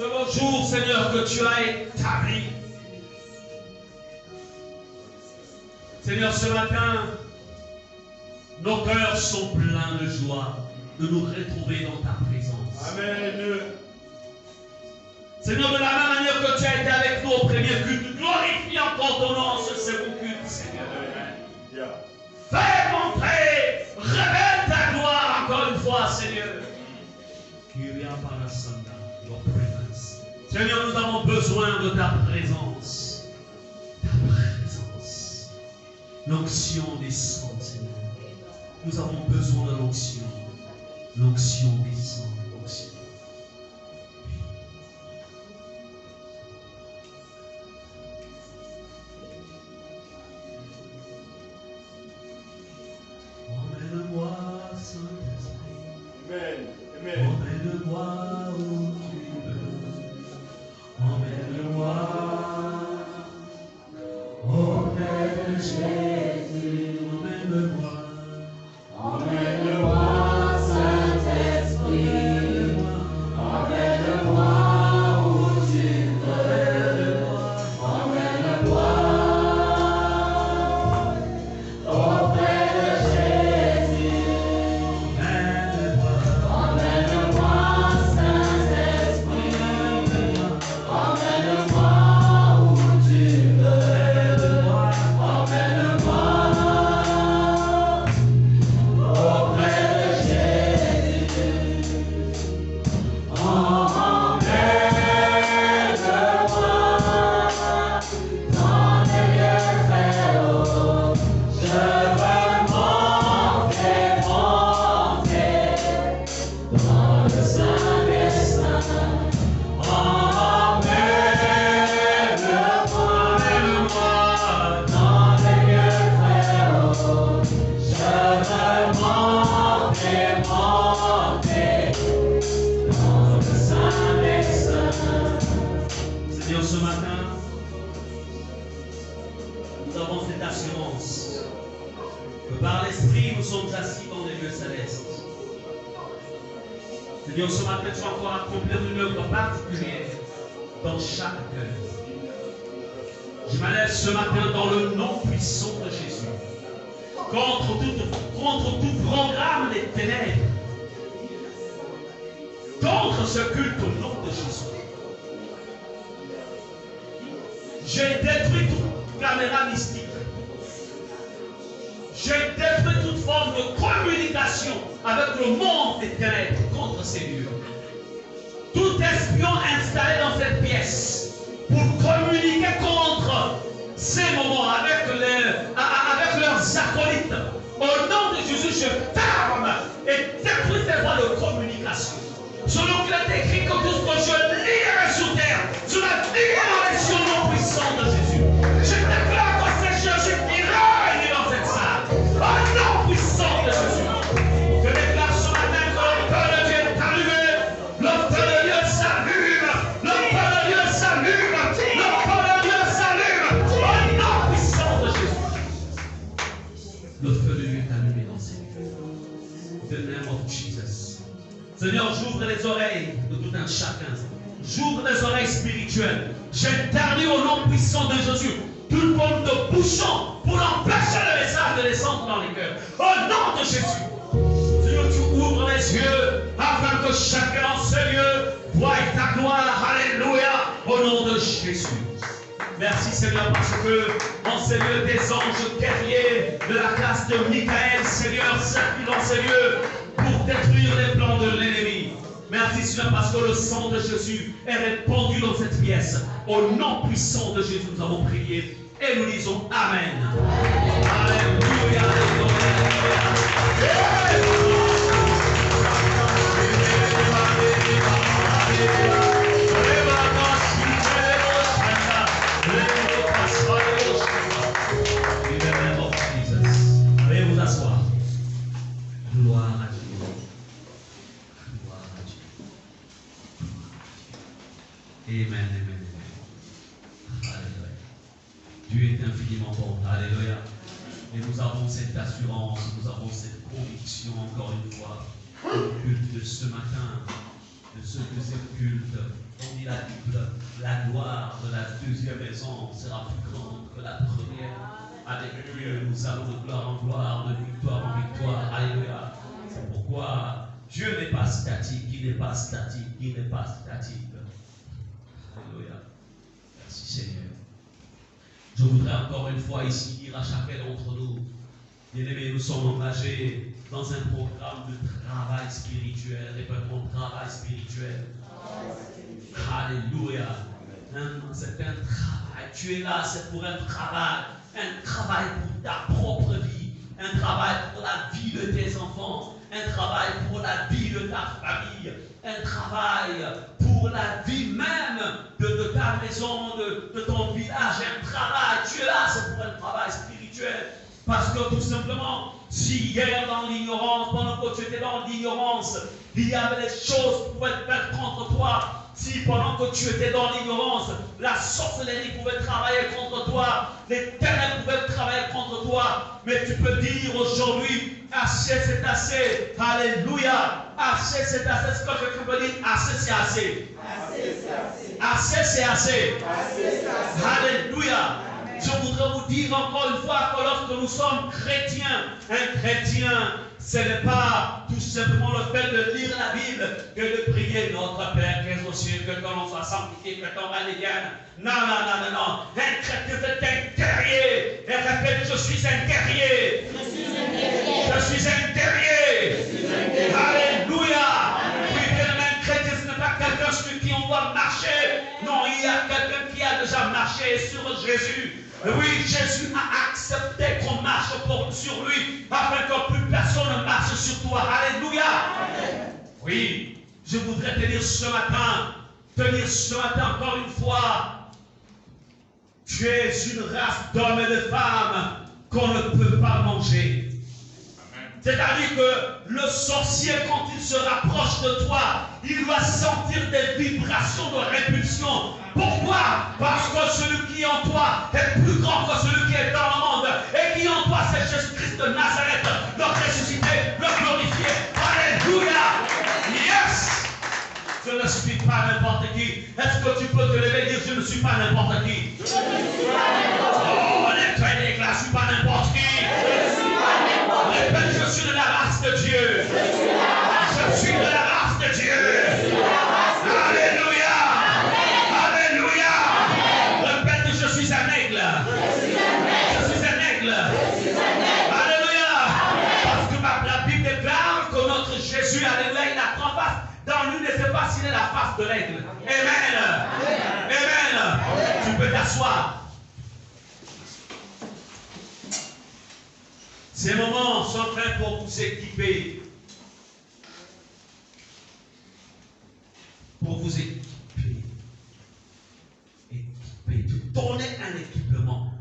Ce beau jour, Seigneur, que tu as établi. Seigneur, ce matin, nos cœurs sont pleins de joie de nous retrouver dans ta présence. Amen. Seigneur, de la même manière que tu as été avec nous au premier culte, glorifie encore ton nom en ce second culte, Seigneur. Fais montrer, révèle ta gloire encore une fois, Seigneur. Seigneur, nous avons besoin de ta présence. Ta présence. L'onction descend, Seigneur. Nous avons besoin de l'onction. L'onction descend. L'onction. Emmène-moi, Saint-Esprit. Amen. Amen. Emmène-moi où tu veux. Emmène-moi. Emmène Jésus. Emmène-moi. Emmène-moi, Saint-Esprit. Emmène-moi où tu veux. Emmène-moi auprès de Jésus. Emmène-moi, Saint-Esprit. Emmène-moi où tu veux. Emmène-moi auprès de Jésus. Emmène-moi dans les lieux très hauts. Je veux monter dans le Saint des Saints. Emmène-moi dans les lieux très hauts. Je veux monter dans le Saint des Saints. Seigneur, ce matin, nous avons cette assurance que par l'Esprit, nous sommes assis dans les lieux célestes. Seigneur, ce matin, tu vas encore accomplir une œuvre particulière dans chaque cœur. Je m'élève ce matin dans le nom puissant de Jésus contre tout programme des ténèbres, contre ce culte au nom de Jésus. J'ai détruit toute caméra mystique. J'ai détruit toute forme de communication avec le monde des ténèbres contre ces lieux. Tout espion installé dans cette pièce pour communiquer contre ces moments avec leurs acolytes. Au nom de Jésus, je ferme et détruis ces voies de communication. Selon qu'il est écrit que tout ce que je lierai sous terre, je la lierai sur le nom puissant de Jésus. Je déclare que c'est Jésus qui règne dans cette salle. Au nom puissant de Jésus. Je déclare ce matin que le feu de Dieu est allumé. Le feu de Dieu s'allume. Le feu de Dieu s'allume. Le feu de Dieu s'allume. Au nom puissant de Jésus. Le feu de Dieu est allumé dans ces lieux. The name of Jesus. Seigneur, j'ouvre les oreilles de tout un chacun. J'ouvre les oreilles spirituelles. J'interdis au nom puissant de Jésus toute forme de bouchon pour empêcher le message de descendre dans les cœurs. Au nom de Jésus. Seigneur, tu ouvres les yeux afin que chacun en ce lieu voie ta gloire. Alléluia. Au nom de Jésus. Merci Seigneur parce que en ces lieux des anges guerriers de la classe de Michael, Seigneur, s'appuient dans ces lieux pour détruire les plans de l'ennemi. Merci Seigneur parce que le sang de Jésus est répandu dans cette pièce. Au nom puissant de Jésus, nous avons prié et nous disons Amen. Alléluia. Allez vous asseoir. Gloire à Dieu. Gloire à Dieu. Amen, amen, amen. Alléluia. Dieu est infiniment bon. Alléluia. Et nous avons cette assurance, nous avons cette conviction encore une fois au culte de ce matin, de ce que c'est le culte dit la Bible, la gloire de la deuxième maison sera plus grande que la première. Alléluia, nous allons de gloire en gloire, de victoire en victoire. Alléluia. C'est pourquoi Dieu n'est pas statique, il n'est pas statique, il n'est pas statique. Alléluia. Merci Seigneur. Je voudrais encore une fois ici dire à chacun d'entre nous, bien-aimés, nous sommes engagés dans un programme de travail spirituel. Répétons, travail spirituel. Alléluia. C'est un travail. Tu es là, c'est pour un travail. Un travail pour ta propre vie. Un travail pour la vie de tes enfants. Un travail pour la vie de ta famille. Un travail pour la vie même de ta maison, de ton village. Un travail. Tu es là, c'est pour un travail spirituel. Parce que tout simplement, si hier dans l'ignorance, pendant que tu étais dans l'ignorance, il y avait des choses qui pouvaient être faites contre toi. Si pendant que tu étais dans l'ignorance, la sorcellerie pouvait travailler contre toi, les ténèbres pouvaient travailler contre toi, mais tu peux dire aujourd'hui, assez c'est assez, alléluia, assez c'est assez, ce que je peux dire, assez c'est assez. Assez c'est assez. Alléluia. Je voudrais vous dire encore une fois que lorsque nous sommes chrétiens, un chrétien, ce n'est pas tout simplement le fait de lire la Bible que de prier notre Père qui est aux cieux, que ton nom soit sanctifié, que ton règne vienne. Non, non, non, non, non. Un chrétien, c'est un guerrier. Et répète, je suis un guerrier. Je suis un guerrier. Je suis un guerrier. Alléluia. Oui, un chrétien, ce n'est pas quelqu'un sur qui on doit marcher. Non, il y a quelqu'un qui a déjà marché sur Jésus. Oui, Jésus a accepté qu'on marche sur lui afin que plus personne ne marche sur toi. Alléluia. Oui, je voudrais te dire ce matin encore une fois, tu es une race d'hommes et de femmes qu'on ne peut pas manger. C'est-à-dire que le sorcier, quand il se rapproche de toi, il doit sentir des vibrations de répulsion. Pourquoi? Parce que celui qui est en toi est plus grand que celui qui est dans le monde. Et qui en toi, c'est Jésus-Christ de Nazareth, le ressuscité, le glorifié. Alléluia! Yes! Je ne suis pas n'importe qui. Est-ce que tu peux te lever et dire je ne suis pas n'importe qui? Je ne suis pas n'importe qui. Oh, les traînées, je ne suis pas n'importe qui. Répète, je suis de la race de Dieu. Je suis de la race de Dieu. Alléluia. Alléluia. Répète, je suis un aigle. Je suis un aigle. Alléluia. Parce que la Bible déclare que notre Jésus, alléluia, il a trois faces. Dans l'une, ne sait pas s'il est la face de l'aigle. Amen. Amen. Tu peux t'asseoir. Ces moments sont faits pour vous équiper. Pour vous équiper. Équiper. Te donner un équipement.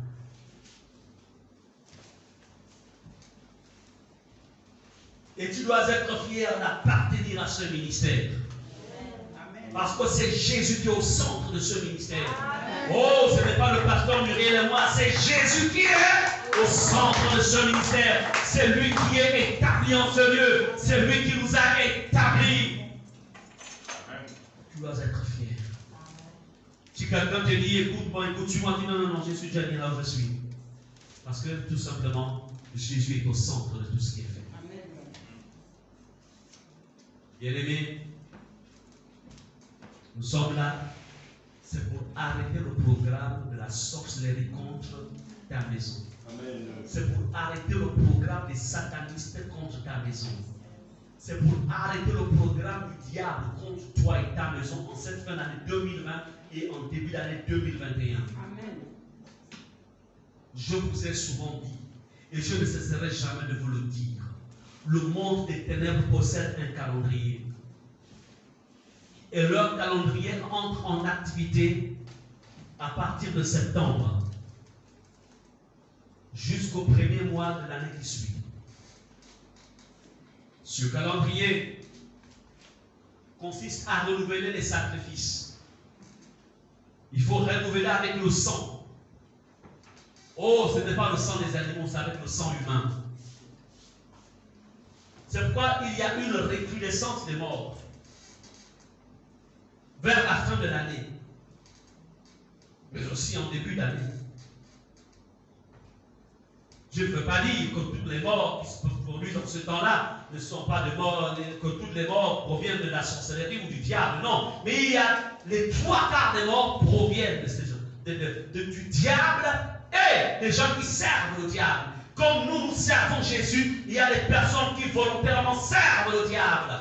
Et tu dois être fier d'appartenir à ce ministère. Parce que c'est Jésus qui est au centre de ce ministère. Oh, ce n'est pas le pasteur Muriel et moi, c'est Jésus qui est au centre de ce ministère. C'est lui qui est établi en ce lieu. C'est lui qui nous a établis. Tu dois être fier. Si quelqu'un te dit, écoute-moi, tu m'as dit non, je suis déjà bien là où je suis. Parce que tout simplement, Jésus est au centre de tout ce qui est fait. Bien-aimés, nous sommes là, c'est pour arrêter le programme de la sorcellerie contre ta maison. C'est pour arrêter le programme des satanistes contre ta maison. C'est pour arrêter le programme du diable contre toi et ta maison en cette fin d'année 2020 et en début d'année 2021. Amen. Je vous ai souvent dit, et je ne cesserai jamais de vous le dire, le monde des ténèbres possède un calendrier. Et leur calendrier entre en activité à partir de septembre jusqu'au premier mois de l'année qui suit. Ce calendrier consiste à renouveler les sacrifices. Il faut renouveler avec le sang. Oh, ce n'est pas le sang des animaux, c'est avec le sang humain. C'est pourquoi il y a une recrudescence des morts. vers la fin de l'année, mais aussi en début d'année. Je ne veux pas dire que toutes les morts qui se produisent dans ce temps-là ne sont pas des morts, que toutes les morts proviennent de la sorcellerie ou du diable, non. Mais il y a les 3/4 des morts proviennent du diable et des gens qui servent le diable. Comme nous servons Jésus, il y a des personnes qui volontairement servent le diable.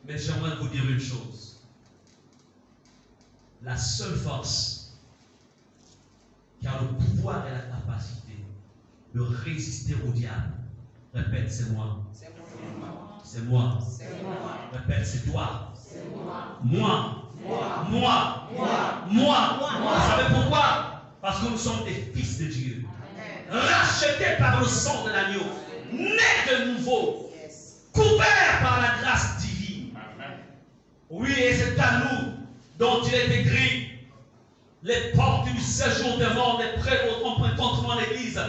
Mais j'aimerais vous dire une chose. La seule force qui a le pouvoir et la capacité de résister au diable, répète, c'est moi. C'est moi. C'est moi. C'est moi. Répète, c'est toi. C'est moi. Moi. Moi. Moi. Moi. Moi. Vous savez pourquoi? Parce que nous sommes des fils de Dieu. Rachetés par le sang de l'agneau. Nés de nouveau. Couverts par la grâce divine. Oui, et c'est à nous dont il est écrit: les portes du séjour des morts des prêts au contre l'Église.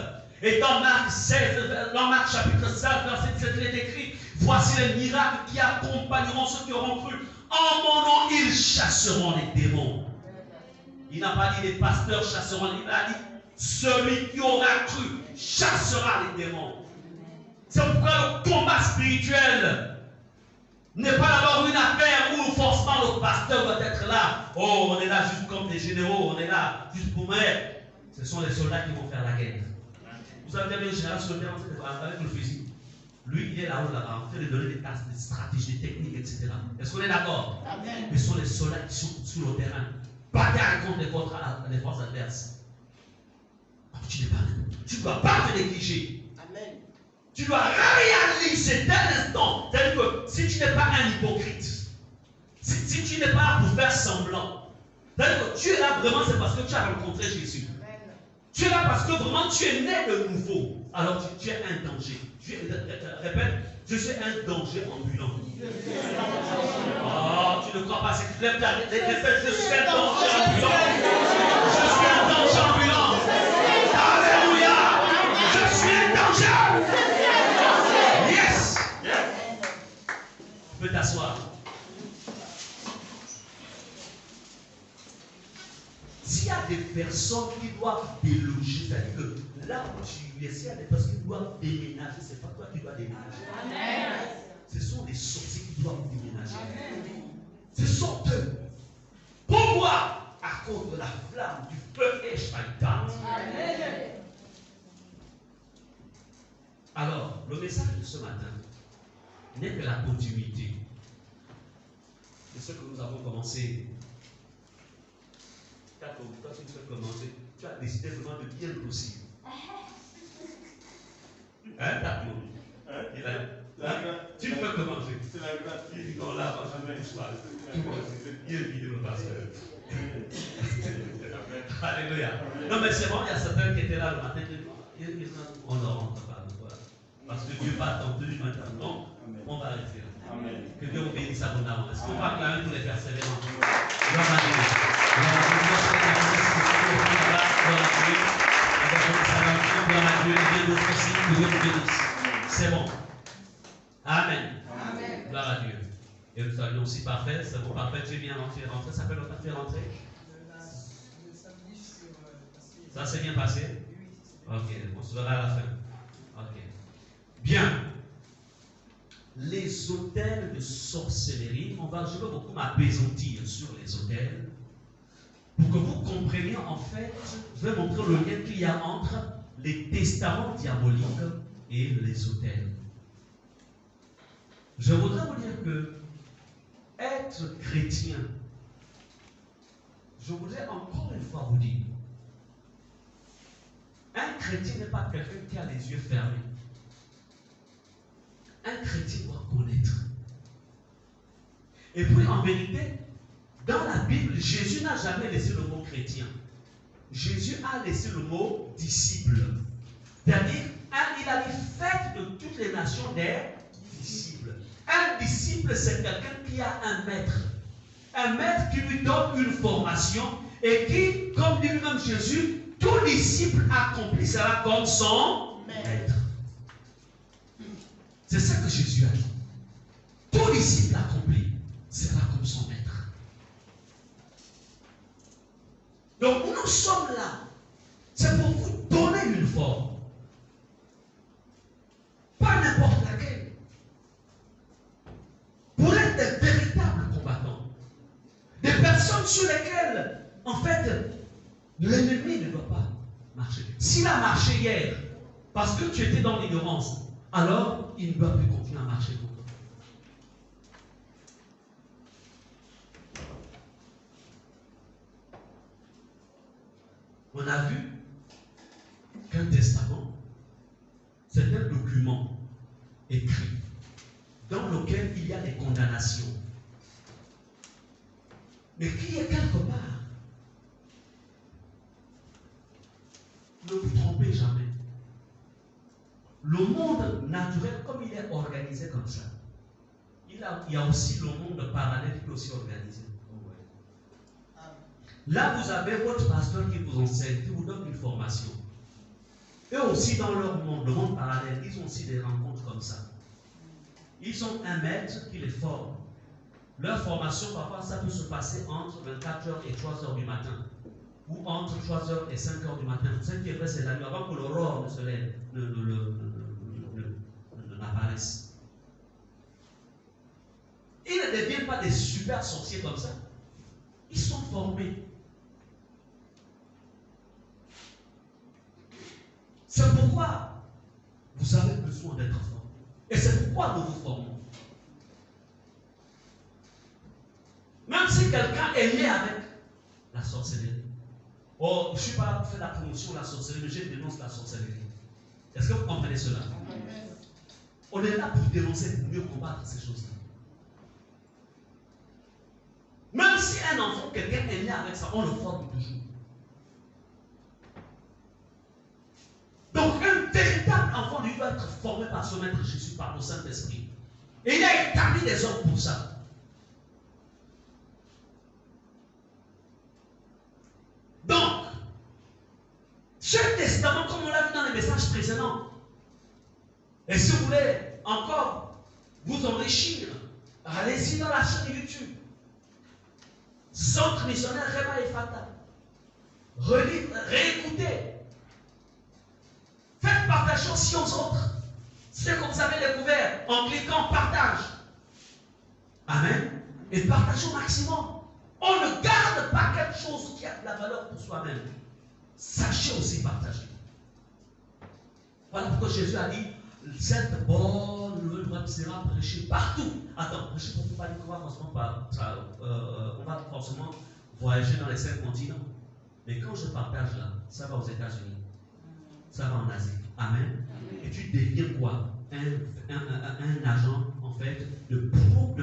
Et dans Marc 16, dans Marc chapitre 16, verset 17, il est écrit: voici les miracles qui accompagneront ceux qui auront cru. En mon nom, ils chasseront les démons. Il n'a pas dit les pasteurs chasseront, il a dit celui qui aura cru chassera les démons. C'est pourquoi le combat spirituel n'est pas d'abord une affaire où forcément le pasteur doit être là. Oh, on est là juste comme des généraux, on est là juste pour mettre. Ce sont les soldats qui vont faire la guerre. Vous avez bien le général sur le terrain avec le fusil. Lui, il est là-haut, là-bas, en train de donner des tasks, des stratégies, des techniques, etc. Est-ce qu'on est d'accord? Mais ce sont les soldats qui sont sur le terrain. Bataille contre les forces adverses. Tu ne dois pas te négliger. Amen. Tu dois réaliser dès l'instant. C'est-à-dire que si tu n'es pas un hypocrite, si tu n'es pas là pour faire semblant, c'est-à-dire que tu es là vraiment, c'est parce que tu as rencontré Jésus. Amen. Tu es là parce que vraiment tu es né de nouveau. Alors tu es un danger. Répète, je suis un danger ambulant. Oh, tu ne crois pas, c'est que lève ta tête, répète, je suis un danger ambulant. Je suis un danger ambulant. Alléluia. Je suis un danger. Yes. Tu peux t'asseoir. S'il y a des personnes qui doivent déloger, c'est-à-dire que là où tu es, s'il y a des personnes qui doivent déménager, c'est pas toi qui dois déménager. Amen. Ce sont les sorciers qui doivent déménager. Amen. Ce sont eux. Pourquoi? À cause de la flamme du feu et Shaitan. Amen. Alors, le message de ce matin n'est que la continuité de ce que nous avons commencé. Quand tu peux commencer, tu as décidé vraiment de bien le possible. Hein, Tato? Tu peux commencer. C'est la grâce. Il dit non, là, je vais l'histoire. Il est vidé le pasteur. Alléluia. Non, mais c'est bon, il y a certains qui étaient là le matin. On ne rentre pas. Parce que Dieu va t'entendre maintenant. Non, on va rester là. Amen. Que Dieu vous bénisse abondamment. Est-ce qu'on va acclamer tous les persévérants? Gloire à Dieu. C'est bon. Amen. Amen. Gloire à Dieu. Et nous saluons aussi parfait. C'est bon, parfait. Tu es bien rentré. Ça fait longtemps que tu es rentré? Ça s'est bien passé? Ok, on se verra à la fin. Ok. Bien. Les autels de sorcellerie, je veux beaucoup m'apaisantir sur les autels pour que vous compreniez en fait, je vais montrer le lien qu'il y a entre les testaments diaboliques et les autels. Je voudrais vous dire que être chrétien, je voudrais encore une fois vous dire, un chrétien n'est pas quelqu'un qui a les yeux fermés. Un chrétien doit connaître. Et puis en vérité, dans la Bible, Jésus n'a jamais laissé le mot chrétien. Jésus a laissé le mot disciple. C'est-à-dire, il a dit faites de toutes les nations des disciples. Un disciple, c'est quelqu'un qui a un maître. Un maître qui lui donne une formation et qui, comme dit lui-même Jésus, tout disciple accomplissera comme son maître. C'est ça que Jésus a dit. Tout disciple accompli. sera comme son maître. Donc nous sommes là. C'est pour vous donner une forme. Pas n'importe laquelle. Pour être des véritables combattants. Des personnes sur lesquelles, en fait, l'ennemi ne doit pas marcher. S'il a marché hier, parce que tu étais dans l'ignorance, alors il ne doit plus continuer à marcher pour toi. On a vu qu'un testament, c'est un document écrit dans lequel il y a des condamnations, mais qui est quelque part. Ne vous trompez jamais. Le monde naturel, comme il est organisé comme ça, il y a aussi le monde parallèle qui est aussi organisé. Là, vous avez votre pasteur qui vous enseigne, qui vous donne une formation. Eux aussi, dans leur monde, le monde parallèle, ils ont aussi des rencontres comme ça. Ils ont un maître qui les forme. Leur formation, parfois, ça peut se passer entre 24h et 3h du matin. Ou entre 3h et 5h du matin. Ce qui est vrai, c'est la nuit, avant que l'aurore ne se lève, n'apparaisse. Ils ne deviennent pas des super sorciers comme ça. Ils sont formés. C'est pourquoi vous avez besoin d'être formés. Et c'est pourquoi nous vous formons. Même si quelqu'un est né avec la sorcellerie. Oh, je ne suis pas là pour faire la promotion de la sorcellerie, mais je dénonce la sorcellerie. Est-ce que vous comprenez cela? On est là pour dénoncer, pour mieux combattre ces choses-là. Même si un enfant, quelqu'un est né avec ça, on le forme toujours. Donc un véritable enfant, lui, doit être formé par son maître Jésus, par le Saint-Esprit. Et il a établi des hommes pour ça. Donc, ce testament, comme on l'a vu dans les messages précédents, et si vous voulez encore vous enrichir, allez-y dans la chaîne YouTube. Centre missionnaire Rema et Fata. Réécoutez. Faites partager aussi aux autres ce que vous avez découvert en cliquant partage. Amen. Et partagez au maximum. On ne garde pas quelque chose qui a de la valeur pour soi-même. Sachez aussi partager. Voilà pourquoi Jésus a dit cette bonne nouvelle sera prêchée partout. Attends, prêcher pour tout pas dire qu'on va on va forcément voyager dans les 5 continents. Mais quand je partage là, ça va aux États-Unis, ça va en Asie. Amen. Et tu deviens quoi? Un agent en fait de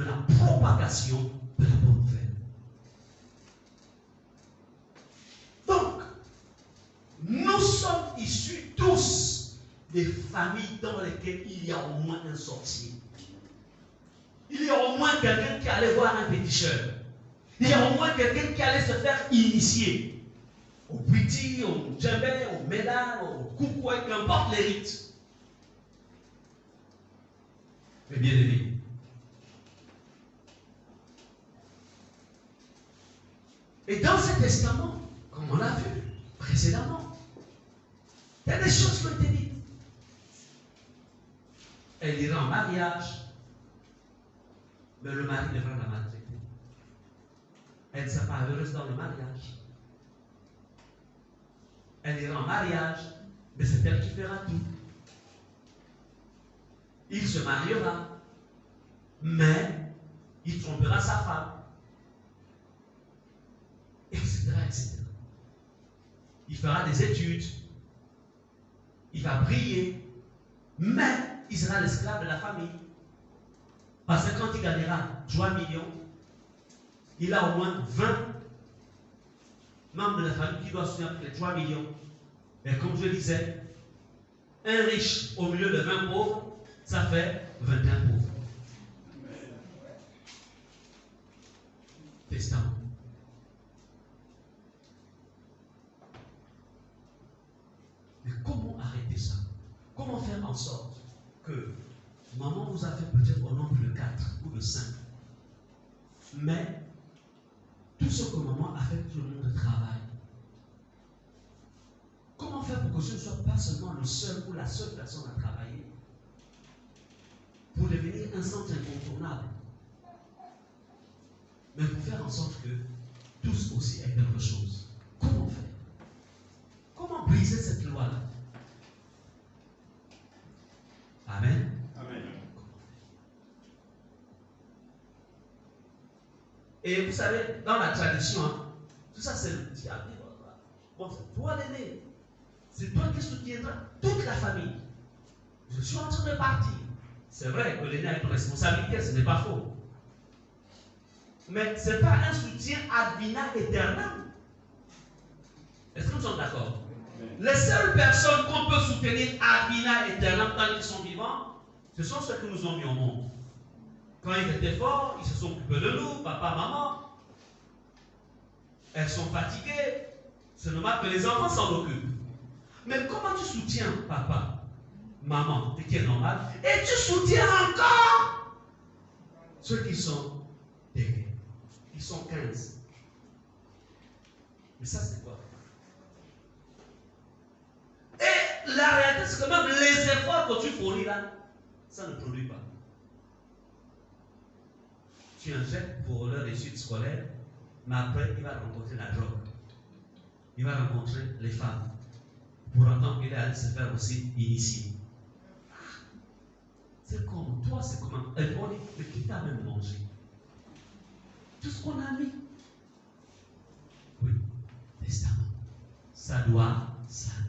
la propagation de la bonne nouvelle. Donc, nous sommes issus tous des familles dans lesquelles il y a au moins un sorcier. Il y a au moins quelqu'un qui allait voir un féticheur. Il y a au moins quelqu'un qui allait se faire initier. Au Piti, au Djembé, au Médard, au Koukoué, qu'importe les rites. Mais bien aimé. Et dans cet testament, comme on l'a vu précédemment, il y a des choses qui ont été dites. Elle ira en mariage, mais le mari devra la maltraiter. Elle ne sera pas heureuse dans le mariage. Elle ira en mariage, mais c'est elle qui fera tout. Il se mariera, mais il trompera sa femme, etc., etc. Il fera des études, il va briller, mais il sera l'esclave de la famille. Parce que quand il gagnera 3 millions, il a au moins 20 membres de la famille qui doivent soutenir avec les 3 millions. Et comme je disais, un riche au milieu de 20 pauvres, ça fait 21 pauvres. Testament. Mais comment arrêter ça? Comment faire en sorte que maman vous a fait peut-être au nombre de 4 ou de 5. Mais tout ce que maman a fait tout le monde travaille. Comment faire pour que je ne sois pas seulement le seul ou la seule personne à travailler pour devenir un centre incontournable, mais pour faire en sorte que tous aussi aient quelque chose? Comment faire? Comment briser cette loi-là? Amen. Amen. Et vous savez, dans la tradition, hein, tout ça c'est le diable. Bon, c'est toi l'aîné. C'est toi qui soutiendras toute la famille. Je suis en train de partir. C'est vrai que l'aîné a une responsabilité, ce n'est pas faux. Mais ce n'est pas un soutien ad vitam aeternam. Est-ce que nous sommes d'accord? Les seules personnes qu'on peut soutenir ad vitam aeternam tant qu'ils sont vivants, ce sont ceux que nous ont mis au monde. Quand ils étaient forts, ils se sont occupés de nous, papa, maman. Elles sont fatiguées. C'est normal que les enfants s'en occupent. Mais comment tu soutiens papa, maman, ce qui est normal, et tu soutiens encore ceux qui sont derrière. Ils sont 15. Mais ça, c'est quoi? Et la réalité, c'est que même les efforts que tu fournis là, ça ne produit pas. Tu injectes pour leur réussite scolaire, mais après, il va rencontrer la drogue. Il va rencontrer les femmes. Pour autant qu'il a se faire aussi initier. C'est comme toi, c'est comme un. On dit, mais qui t'a même mangé? Tout ce qu'on a mis. Oui, testament. Ça doit s'arrêter.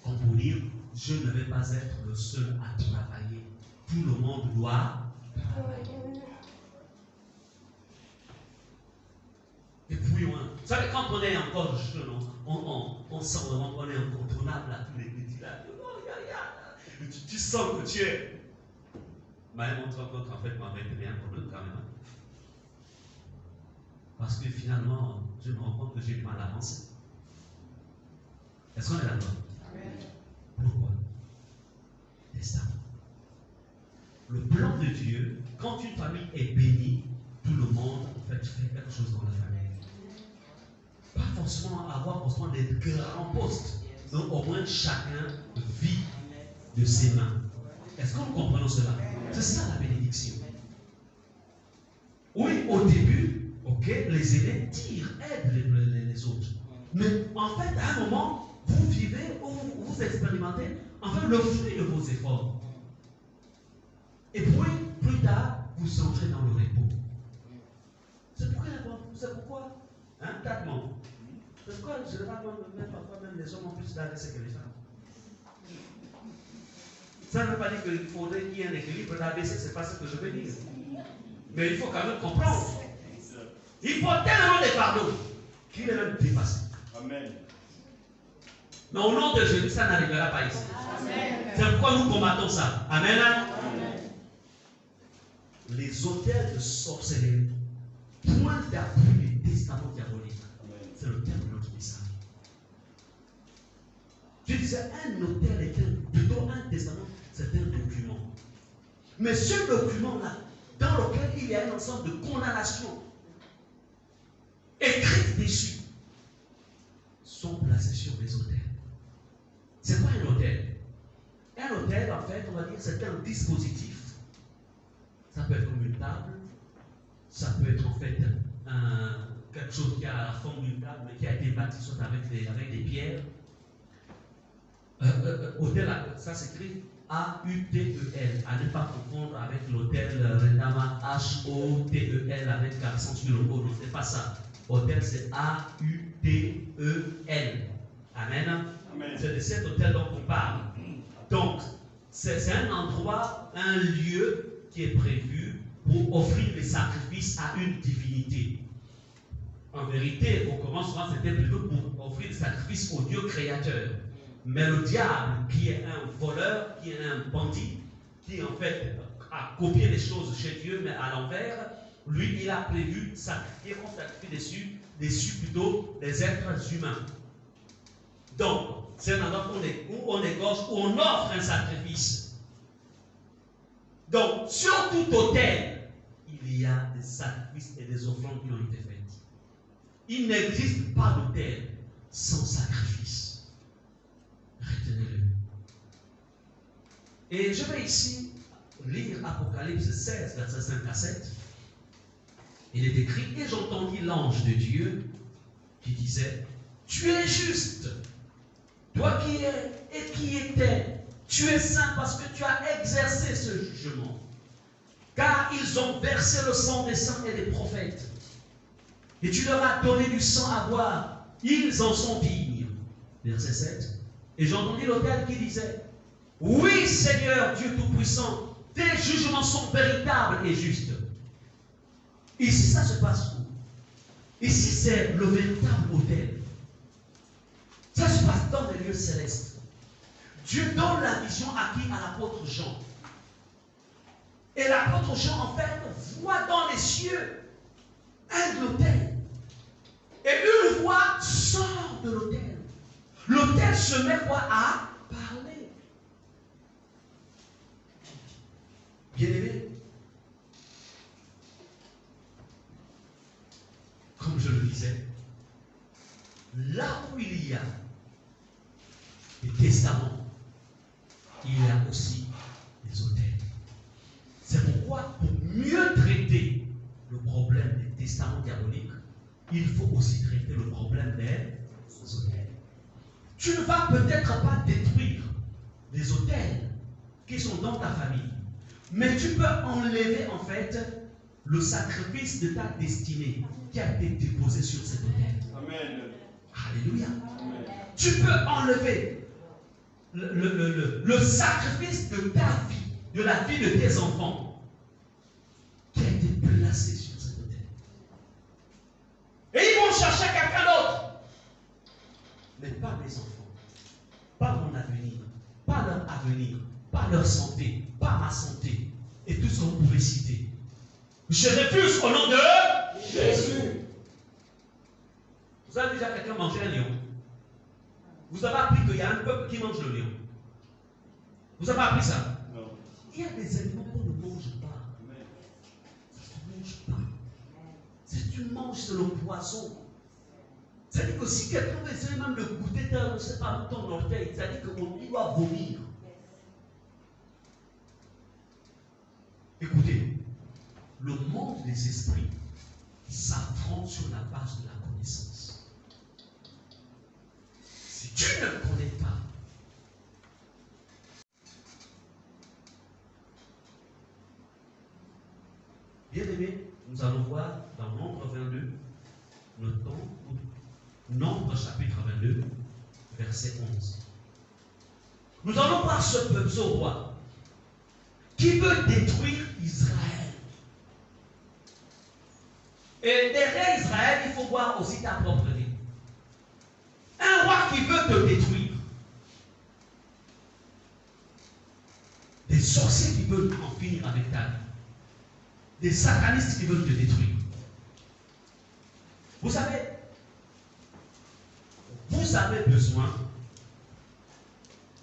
Comme pour dire, je ne vais pas être le seul à travailler. Tout le monde doit travailler. Et puis, vous savez, quand on est encore jeune, on sent vraiment qu'on est incontournable à tous les petits là. Tu sens que tu es. Mais elle montre encore qu'en fait, ma mère était bien un problème quand même. Parce que finalement, je me rends compte que j'ai du mal à avancer. Est-ce qu'on est d'accord? Pourquoi? Testament. Le plan de Dieu, quand une famille est bénie, tout le monde en fait quelque chose dans la famille. Pas forcément avoir forcément des grands postes, donc au moins chacun vit de ses mains. Est-ce que nous comprenons cela? C'est ça la bénédiction. Oui, au début, ok, les aînés aident les autres. Mais en fait, à un moment, vous vivez ou vous expérimentez en fait le fruit de vos efforts. Et puis, plus tard, vous entrez dans le repos. C'est pourquoi, hein, 4 mois. C'est pourquoi, généralement, même parfois, même les hommes ont plus d'AVC que les femmes. Ça ne veut pas dire qu'il faudrait qu'il y ait un équilibre d'AVC, c'est pas ce que je veux dire. Mais il faut quand même comprendre. Il faut tellement de fardeaux qu'il est même dépassé. Amen. Mais au nom de Jésus, ça n'arrivera pas ici. C'est pourquoi nous combattons ça. Amen. Amen. Les autels de sorcellerie, point d'appui des testaments diaboliques. C'est le terme de notre message. Je disais, un autel est plutôt un testament, c'est un document. Mais ce document-là, dans lequel il y a un ensemble de condamnations écrites dessus, sont placées sur les autels. C'est quoi un autel? Un autel, en fait, on va dire, c'est un dispositif. Ça peut être comme une table, ça peut être en fait quelque chose qui a la forme d'une table, mais qui a été bâti soit avec des pierres. Autel, ça s'écrit A-U-T-E-L, à ne pas confondre avec l'autel Rendama H-O-T-E-L avec accent sur le mot, non, c'est pas ça. Autel, c'est A-U-T-E-L. Amen. Amen. C'est de cet autel dont on parle. Donc, c'est un endroit, un lieu qui est prévu pour offrir les sacrifices à une divinité. En vérité, au commencement, c'était plutôt pour offrir des sacrifices au Dieu créateur. Mais le diable, qui est un voleur, qui est un bandit, qui en fait a copié les choses chez Dieu, mais à l'envers, lui, il a prévu sacrifier, on sacrifie dessus plutôt des êtres humains. Donc, c'est un endroit où on égorge, où on offre un sacrifice. Donc, sur tout autel, il y a des sacrifices et des offrandes qui ont été faites. Il n'existe pas d'autel sans sacrifice. Retenez-le. Et je vais ici lire Apocalypse 16, verset 5 à 7. Il est écrit, et j'entendis l'ange de Dieu qui disait, tu es juste, toi qui es et qui étais, tu es saint parce que tu as exercé ce jugement. Car ils ont versé le sang des saints et des prophètes. Et tu leur as donné du sang à boire. Ils en sont dignes. Verset 7. Et j'entendis l'autel qui disait, oui Seigneur Dieu Tout-Puissant, tes jugements sont véritables et justes. Ici ça se passe où? Ici c'est le véritable autel. Ça se passe dans les lieux célestes. Dieu donne la vision à qui? À l'apôtre Jean. Et l'apôtre Jean, en fait, voit dans les cieux un autel. Et une voix sort de l'autel. L'autel se met quoi? À parler. Bien-aimé, comme je le disais, là où il y a des testaments, il y a aussi des autels. C'est pourquoi, pour mieux traiter le problème des testaments diaboliques, il faut aussi traiter le problème des autels. Tu ne vas peut-être pas détruire les autels qui sont dans ta famille, mais tu peux enlever en fait le sacrifice de ta destinée qui a été déposé sur cet autel. Amen. Alléluia. Amen. Tu peux enlever le sacrifice de ta vie, de la vie de tes enfants, qui a été placé sur cet autel. Et ils vont chercher quelqu'un d'autre. Mais pas mes enfants, pas mon avenir, pas leur avenir, pas leur santé, pas ma santé, et tout ce que vous pouvez citer. Je refuse au nom de Jésus. Vous avez déjà quelqu'un mangé un lion? Vous avez appris qu'il y a un peuple qui mange le lion? Vous avez appris ça? Non. Il y a des aliments qu'on ne mange pas. Amen. Ça ne mange pas. Si tu manges, c'est le poison. C'est-à-dire que si quelqu'un veut essayer même de goûter je ne sais pas, ton orteil, c'est-à-dire qu'il doit vomir. Écoutez, le monde des esprits s'affronte sur la base de la connaissance. Si tu ne connais pas, bien aimé, nous allons voir dans Nombre 22, Nombre chapitre 22, verset 11. Nous allons voir ce roi qui veut détruire Israël. Et derrière Israël, il faut voir aussi ta propre vie. Un roi qui veut te détruire. Des sorciers qui veulent en finir avec ta vie. Des satanistes qui veulent te détruire. Vous savez, vous avez besoin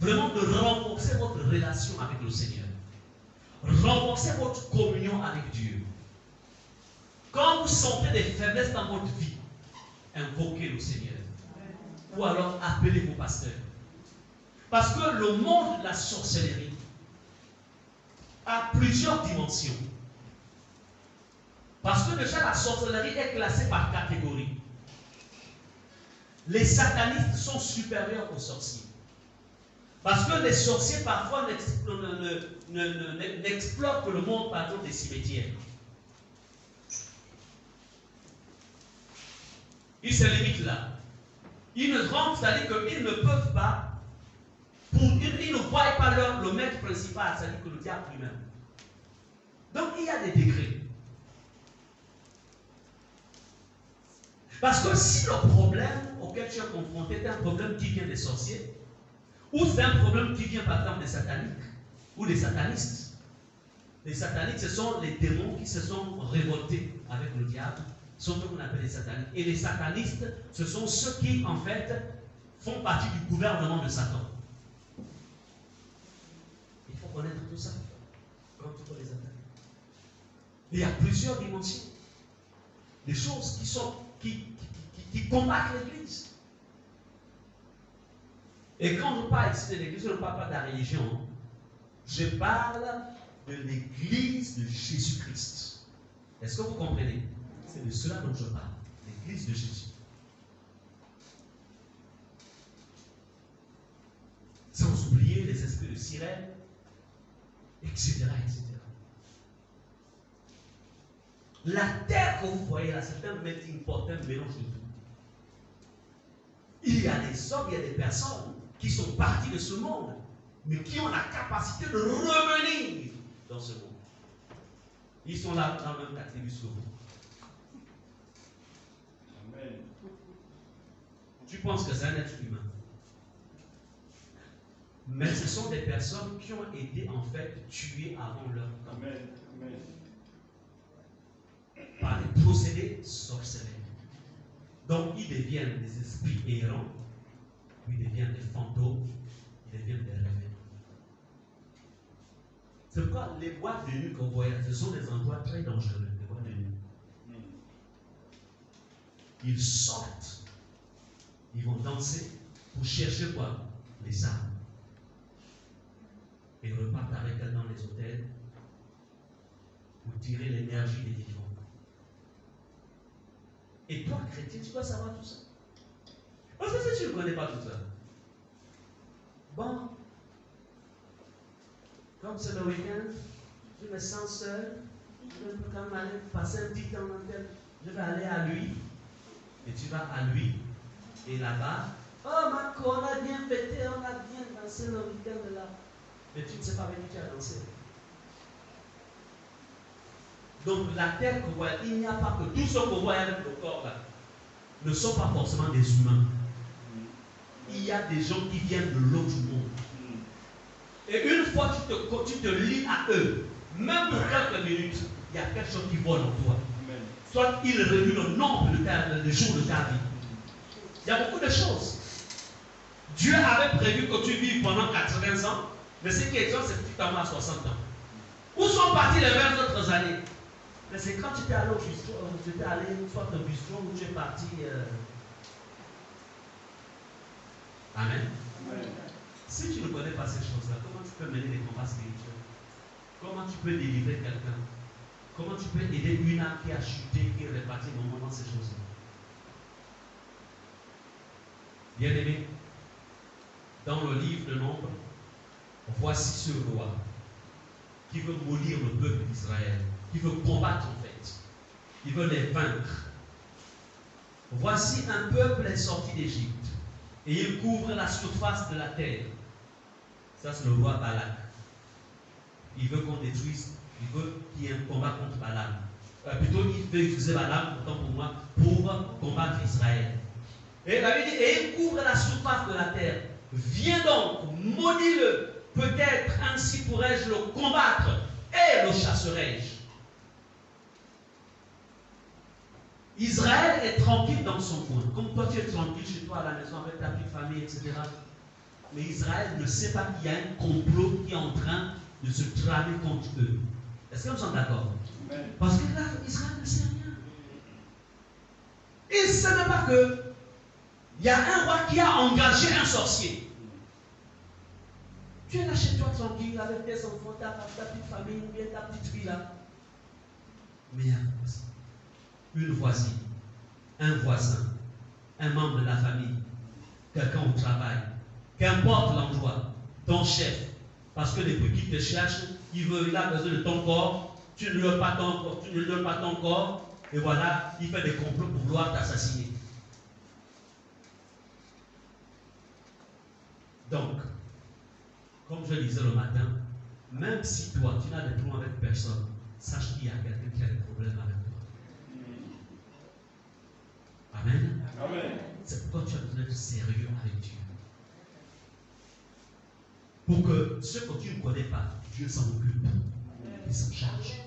vraiment de renforcer votre relation avec le Seigneur. Renforcer votre communion avec Dieu. Quand vous sentez des faiblesses dans votre vie, invoquez le Seigneur. Ou alors appelez vos pasteurs. Parce que le monde de la sorcellerie a plusieurs dimensions. Parce que déjà la sorcellerie est classée par catégorie. Les satanistes sont supérieurs aux sorciers. Parce que les sorciers parfois n'exploitent que le monde par exemple des cimetières. Ils se limitent là. Ils ne rentrent, c'est-à-dire qu'ils ne peuvent pas, ils ne voient pas le maître principal, c'est-à-dire que le diable lui-même. Donc il y a des degrés. Parce que si le problème auquel tu es confronté est un problème qui vient des sorciers, ou c'est un problème qui vient par exemple des sataniques, ou des satanistes. Les sataniques, ce sont les démons qui se sont révoltés avec le diable, sont ce qu'on appelle les sataniques. Et les satanistes, ce sont ceux qui, en fait, font partie du gouvernement de Satan. Il faut connaître tout ça quand tu peux les attaquer. Il y a plusieurs dimensions. Des choses qui combattent l'Église. Et quand je parle ici de l'Église, je ne parle pas de la religion. Je parle de l'Église de Jésus-Christ. Est-ce que vous comprenez? C'est de cela dont je parle. L'Église de Jésus. Sans oublier les esprits de sirène, etc., etc. La terre que vous voyez là, c'est un melting pot, un mélange de tout. Il y a des hommes, il y a des personnes qui sont partis de ce monde, mais qui ont la capacité de revenir dans ce monde. Ils sont là dans le même attribut que vous. Amen. Tu penses que c'est un être humain. Mais ce sont des personnes qui ont été en fait tuées avant leur temps. Amen. Amen. Par des procédés sorcelleries. Donc ils deviennent des esprits errants, puis ils deviennent des fantômes, ils deviennent des réveils. C'est pourquoi les boîtes de nuit qu'on voit, ce sont des endroits très dangereux, les boîtes de nuit. Ils sortent, ils vont danser pour chercher quoi? Les âmes. Et ils repartent avec elles dans les hôtels pour tirer l'énergie des vivants. Et toi, chrétien, tu dois savoir tout ça. Parce que si tu ne connais pas tout ça, bon, comme c'est le week-end, je me sens seul, je vais quand même aller passer un petit temps dans tel, je vais aller à lui, et tu vas à lui, et là-bas, oh Marco, on a bien fêté, on a bien dansé le week-end là, mais tu ne sais pas avec qui tu as dansé. Donc la terre que vous voyez, il n'y a pas que tous ceux que vous voyez avec le corps là ne sont pas forcément des humains. Il y a des gens qui viennent de l'autre monde. Et une fois que tu te lis à eux, même pour quelques minutes, il y a quelque chose qui vole en toi. Soit il réduit le nombre de jours de ta vie. Il y a beaucoup de choses. Dieu avait prévu que tu vives pendant 80 ans, mais ce qui est sûr, c'est que tu t'en vas à 60 ans. Où sont parties les 20 autres années? Mais c'est quand tu étais allé au bistrot, tu étais allé soit au bistrot où tu es parti. Amen. Amen. Si tu ne connais pas ces choses-là, comment tu peux mener des combats spirituels? Comment tu peux délivrer quelqu'un? Comment tu peux aider une âme qui a chuté, qui est répartie au moment dans ces choses-là? Bien-aimé, dans le livre de Nombre, voici ce roi qui veut maudire le peuple d'Israël, qui veut combattre en fait. Il veut les vaincre. Voici un peuple est sorti d'Égypte et il couvre la surface de la terre. Ça c'est le roi Balak. Il veut qu'on détruise, il veut qu'il y ait un combat contre Balaam. Plutôt il veut utiliser Balaam, pourtant pour moi, pour combattre Israël. Et la Bible dit, et il couvre la surface de la terre. Viens donc, maudis-le. Peut-être ainsi pourrais-je le combattre et le chasserai-je. Israël est tranquille dans son coin. Comme toi tu es tranquille chez toi à la maison avec ta petite famille, etc. Mais Israël ne sait pas qu'il y a un complot qui est en train de se tramer contre eux. Est-ce que nous sommes d'accord? Parce que là, Israël ne sait rien. Il ne sait même pas qu'il y a un roi qui a engagé un sorcier. Tu es là chez toi tranquille avec tes enfants, ta petite famille ou bien ta petite fille là. Mais il y a une voisine, un voisin, un membre de la famille, quelqu'un au travail, qu'importe l'endroit, ton chef, parce que depuis qu'il te cherche, il a besoin de ton corps, tu ne lui donnes pas ton corps, et voilà, il fait des complots pour vouloir t'assassiner. Donc, comme je le disais le matin, même si toi, tu n'as des problèmes avec personne, sache qu'il y a quelqu'un qui a des problèmes avec toi. Amen. Amen. C'est pourquoi tu as besoin d'être sérieux avec Dieu. Pour que ce que tu ne connais pas, Dieu s'en occupe. Il s'en charge.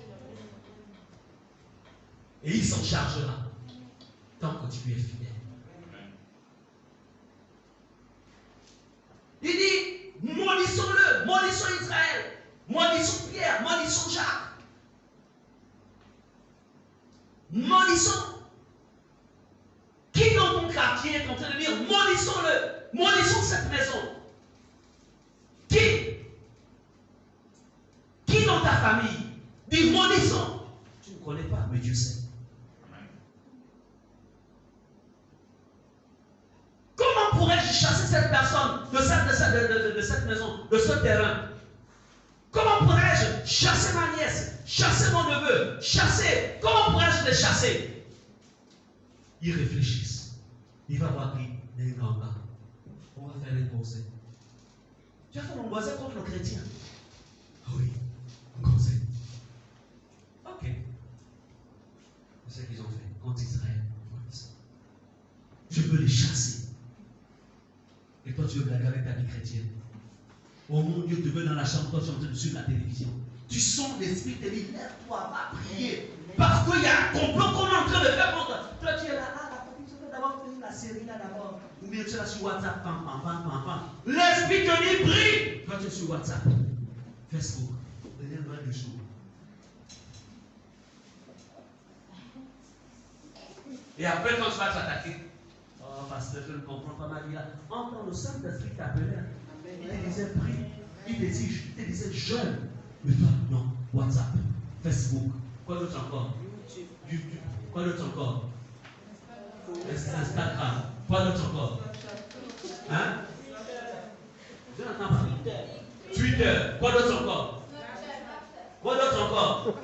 Et il s'en chargera tant que tu es fidèle. Il dit, maudissons-le, maudissons Israël, maudissons Pierre, maudissons Jacques. maudissons. Qui dans ton quartier est en train de dire maudissons-le, maudissons cette maison? Qui dans ta famille dit maudissons? Tu ne connais pas, mais Dieu sait. Comment pourrais-je chasser cette personne de cette maison, de ce terrain? Comment pourrais-je chasser ma nièce, chasser mon neveu, chasser? Comment pourrais-je les chasser? Ils réfléchissent. Il va voir qui? Les grands gars. On va faire les conseils. Tu as fait mon voisin contre le chrétien? Oui, un conseil. Ok. C'est ce qu'ils ont fait contre Israël. Je veux les chasser. Et toi, tu veux blaguer avec ta vie chrétienne. Oh mon Dieu, tu veux dans la chambre, toi, tu es en train de suivre la télévision. Tu sens l'esprit te dit, lève-toi, va prier. Parce qu'il y a un complot qu'on est en train de faire contre toi. Toi, tu es là, la copine, tu veux d'abord finir la série là d'abord. Ou bien tu es là sur WhatsApp, pam. L'esprit te dit, prie. Toi, tu es sur WhatsApp, Facebook, dernière main du jour. Et après, quand tu vas t'attaquer, oh, pasteur, je ne comprends pas ma vie là. Entends le Saint-Esprit t'appeler. Il te disait prie, il te disait jeûne. Mais toi, non, WhatsApp, Facebook, quoi d'autre encore? YouTube, quoi d'autre encore? Instagram, quoi d'autre encore? Hein? Je n'entends pas. Twitter, quoi d'autre encore? Quoi d'autre encore?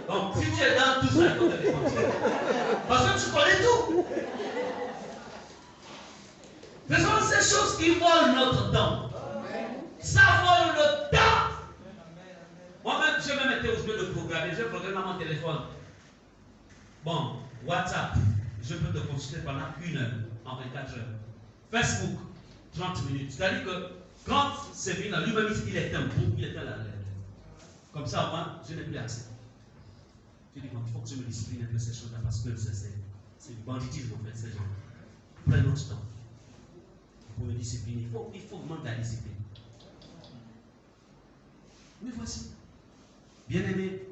Donc, si tu es dans tout ça, il faut te décontinuer. Parce que tu connais tout. Faisons ces choses qui volent notre temps. Ça vole le temps. Moi-même, j'ai même été obligé de programmer. J'ai programmé dans mon téléphone. Bon, WhatsApp, je peux te consulter pendant 1 heure, en 24 heures. Facebook, 30 minutes. C'est-à-dire que quand c'est fini, lui-même, il est un bout, il était là. Comme ça, moi, je n'ai plus accès. Je dis, il faut que je me discipline un peu ces choses-là parce que c'est du banditisme, en fait, ces gens. Prenez notre temps. Pour me discipliner, il faut augmenter la discipline. Mais voici, bien-aimé,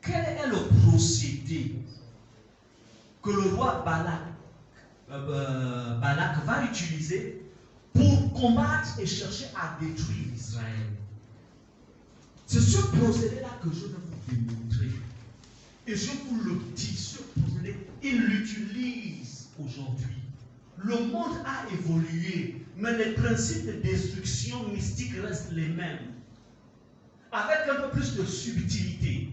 quel est le procédé que le roi Balak va utiliser pour combattre et chercher à détruire Israël? C'est ce procédé-là que je vais vous démontrer. Et je vous le dis, ce procédé, il l'utilise aujourd'hui. Le monde a évolué, mais les principes de destruction mystique restent les mêmes, avec un peu plus de subtilité.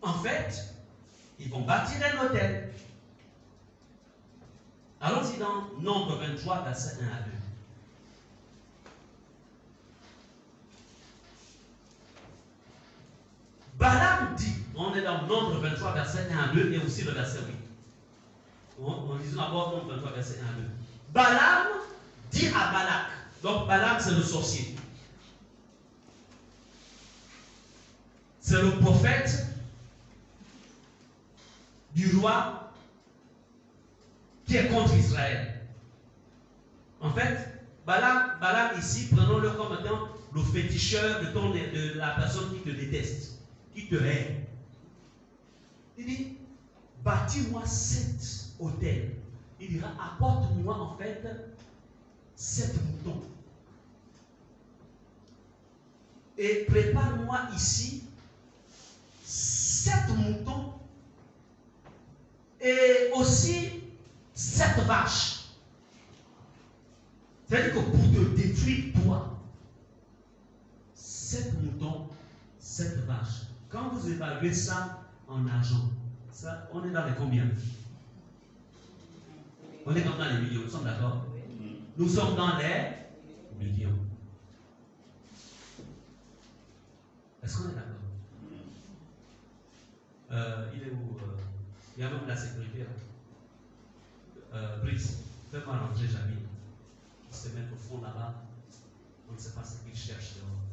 En fait, ils vont bâtir un hôtel. Allons-y dans Nombre 23, verset 1 à 2. Balaam dit, on est dans Nombre 23, verset 1 à 2 et aussi le verset 8. On dit d'abord Nombre 23, verset 1 à 2. Balaam dit à Balak, donc Balaam c'est le sorcier. C'est le prophète du roi qui est contre Israël. En fait, Balaam ici, prenons-le comme étant le féticheur de la personne qui te déteste, qui te hait. Il dit, bâtis-moi 7 hôtels. Il dira, apporte-moi en fait 7 moutons. Et prépare-moi ici 7 moutons et aussi 7 vaches. C'est-à-dire que pour te détruire, toi, 7 moutons, 7 vaches. Quand vous évaluez ça en argent, ça, on est dans les combien? On est comme dans les millions, nous sommes d'accord? Nous sommes dans les millions. Est-ce qu'on est d'accord? Il est où? Il y a même la sécurité là. Brice, fais-moi rentrer Jamil. Il se met au fond là-bas. On ne sait pas ce qu'il cherche dehors.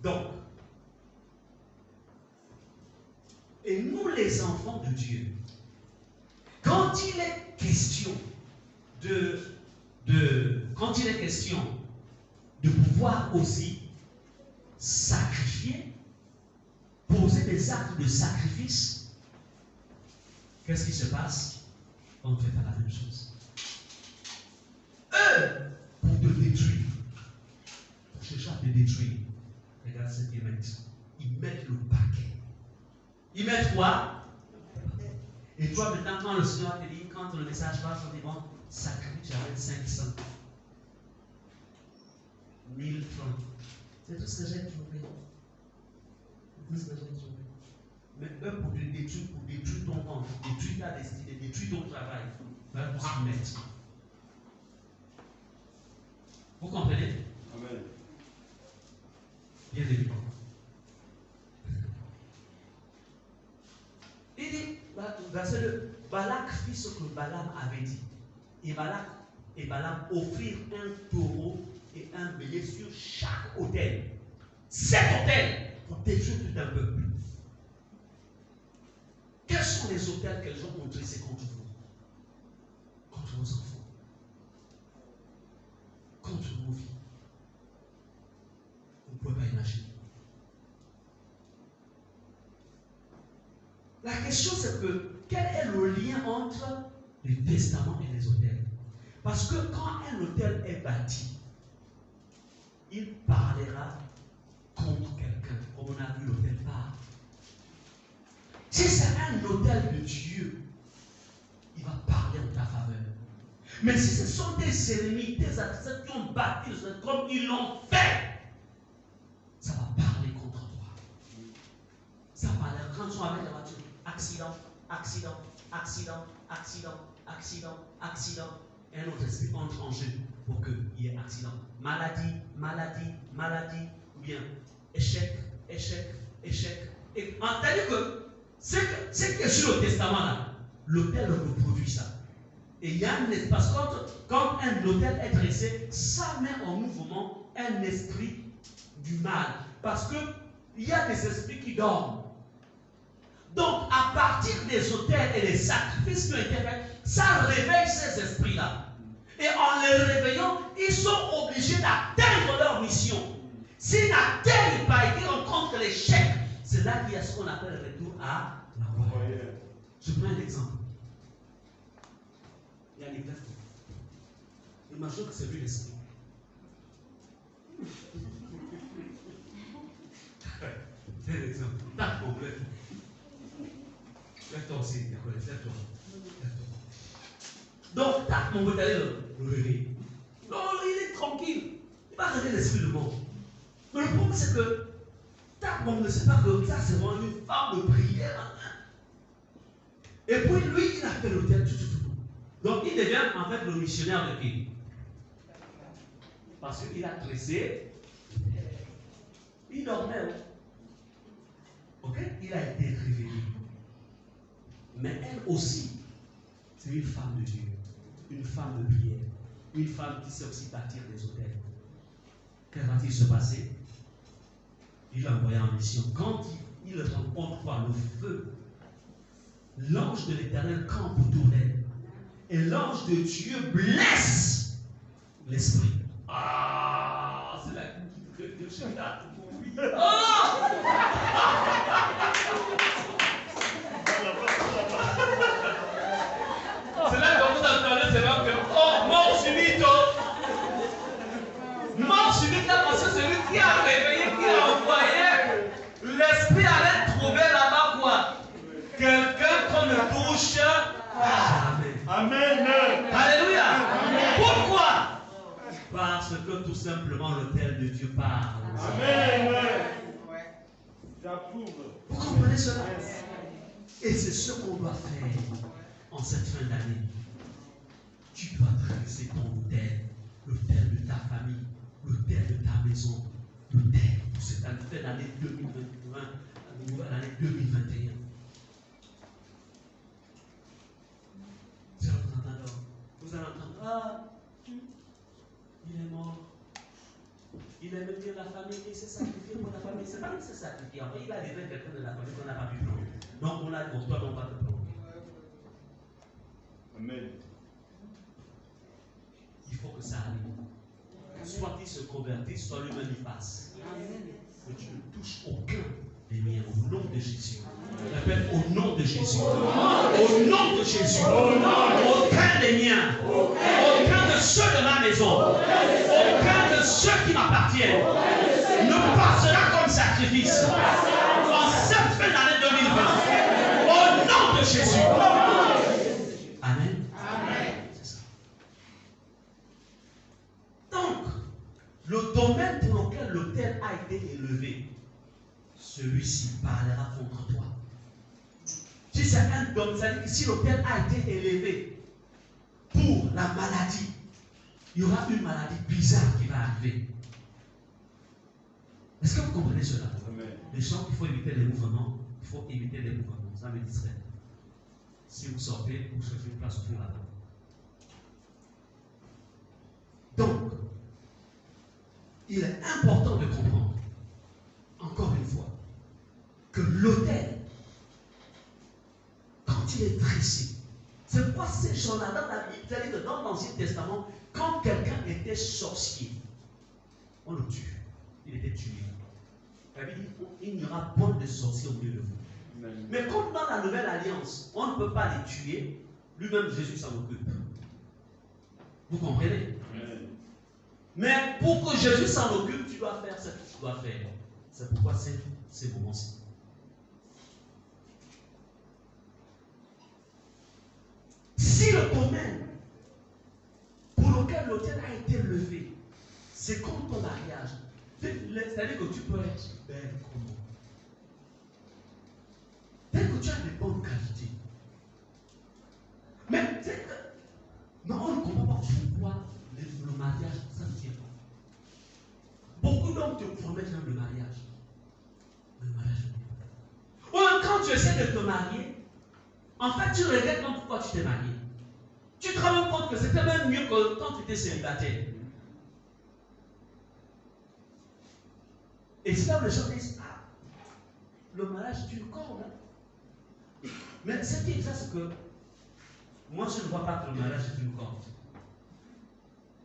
Donc, et nous les enfants de Dieu, quand il est question quand il est question de pouvoir aussi sacrifier, poser des actes de sacrifice, qu'est-ce qui se passe? On ne fait pas la même chose. Eux, pour te détruire, pour chercher à te détruire, regarde ce qu'ils mettent. Ils mettent le paquet. Ils mettent quoi? Et toi, maintenant, quand le Seigneur te dit, quand le message passe, on dit, bon, sacrifice, j'arrête 500. 1000 francs. C'est tout ce que j'ai trouvé. C'est tout ce que j'ai trouvé. Mais eux, pour te détruire, ton ventre, détruire ta destinée, détruire ton travail, voilà tout ce qu'ils mettent. Vous comprenez? Amen. Bien évidemment. Il dit, verset 2, Balak fit ce que Balaam avait dit. Et Balaam offrirent un taureau et un bélier sur chaque autel. 7 autels pour détruire tout un peuple. Quels sont les autels qu'elles ont dressés contre vous? Contre vos enfants. Contre vos vies. Vous ne pouvez pas imaginer. La question c'est que quel est le lien entre les testaments et les autels? Parce que quand un autel est bâti, il parlera contre quelqu'un, comme on a vu l'autel part. Si c'est un autel de Dieu, il va parler en ta faveur. Mais si ce sont des ennemis, des adversaires qui ont bâti comme ils l'ont fait, ça va parler contre toi. Ça va parler quand tu vas avec la voiture. Accident, accident, accident, accident, accident, accident. Et un autre esprit entre en jeu pour qu'il y ait accident. Maladie, maladie, maladie, ou bien échec, échec, échec. Et c'est-à-dire que ce qui est sur le testament là, l'autel reproduit ça. Et il y a un espace, quand un autel est dressé, ça met en mouvement un esprit du mal. Parce qu'il y a des esprits qui dorment. Donc, à partir des autels et des sacrifices qui ont été faits, ça réveille ces esprits-là. Et en les réveillant, ils sont obligés d'atteindre leur mission. S'ils n'atteignent pas et qu'ils rencontrent l'échec, c'est là qu'il y a ce qu'on appelle le retour à la gloire. Je prends un exemple. Il y a l'église. Imagine que c'est lui l'esprit. C'est un exemple. Tac, complet. Lève-toi aussi, d'accord, lève-toi. Donc, tac, mon beau, allez le réveiller. Non, il est tranquille. Il va arrêter l'esprit du monde. Mais le problème, c'est que tac, mon ne sait pas que ça, c'est vraiment une forme de prière. Et puis, lui, il a fait l'autel tout. Donc, il devient en fait le missionnaire de qui? Parce qu'il a dressé. Il dormait. Ok? Il a été réveillé. Mais elle aussi, c'est une femme de Dieu, une femme de prière, une femme qui sait aussi bâtir des hôtels. Qu'est-ce qui va-t-il se passer? Il l'a envoyé en mission. Quand il rencontre quoi? Le feu. L'ange de l'Éternel campe autour d'elle. Et l'ange de Dieu blesse l'esprit. Ah, c'est la que Dieu se garde. C'est là que vous entendez, c'est là que, oh, mort subite, mort subite, là, parce que c'est lui qui a réveillé, qui a envoyé, l'esprit allait trouver là-bas quoi? Quelqu'un qu'on ne touche jamais. Amen. Alléluia. Amen. Pourquoi? Parce que tout simplement l'autel de Dieu parle. Amen. J'approuve. Vous comprenez cela? Et c'est ce qu'on doit faire en cette fin d'année. Tu dois dresser ton autel, l'autel de ta famille, l'autel de ta maison, l'autel pour cette année 2020, l'année 2021. Vous allez entendre, ah, il est mort. Il aime bien la famille, il s'est sacrifié pour la famille. C'est pas qu'il s'est sacrifié. En fait, il a livré quelqu'un de la famille qu'on n'a pas pu prendre. Donc on a dit, toi non pas te prendre. Amen. Il faut que ça arrive. Soit il se convertisse, soit lui-même il passe. que tu ne touches aucun des miens au nom de Jésus. Répète, au nom de Jésus. Au nom de Jésus. Aucun des miens. Aucun de ceux de ma maison. Aucun de ceux qui m'appartiennent ne passera comme sacrifice en cette fin d'année 2020. Au nom de Jésus. Amen. C'est ça. Donc, le domaine pour lequel l'autel a été élevé, celui-ci parlera contre toi. Si c'est un domaine, c'est-à-dire que si l'autel a été élevé pour la maladie, il y aura une maladie bizarre qui va arriver. Est-ce que vous comprenez cela? Les gens qu'il faut éviter les mouvements, il faut éviter les mouvements. Ça me distrait. Si vous sortez, vous cherchez une place au fond là-bas. Donc, il est important de comprendre, encore une fois, que l'autel, quand il est dressé, c'est pourquoi ces gens-là, dans la Bible, c'est-à-dire que dans l'Ancien Testament, quand quelqu'un était sorcier, on le tue. Il était tué. La Bible dit il n'y aura point de sorcier au milieu de vous. Amen. Mais comme dans la Nouvelle Alliance, on ne peut pas les tuer, lui-même Jésus s'en occupe. Vous comprenez? Amen. Mais pour que Jésus s'en occupe, tu dois faire ce que tu dois faire. C'est pourquoi c'est ces moments-ci. Si le domaine pour lequel l'autel a été levé, c'est comme ton mariage, c'est-à-dire que tu peux être belle comme moi. Dès que tu as des bonnes qualités. Mais c'est que, non, on ne comprend pas pourquoi le mariage, ça ne tient pas. Beaucoup d'hommes te promettent le mariage. Le mariage ne tient pas. Ou quand tu essaies de te marier, en fait, tu regrettes même pourquoi tu t'es marié. Tu te rends compte que c'était même mieux que quand tu étais célibataire. Et c'est là où les gens disent, ah, le mariage est une corde. Hein? Mais ce qui est ça, c'est que moi, je ne vois pas que le mariage est une corde.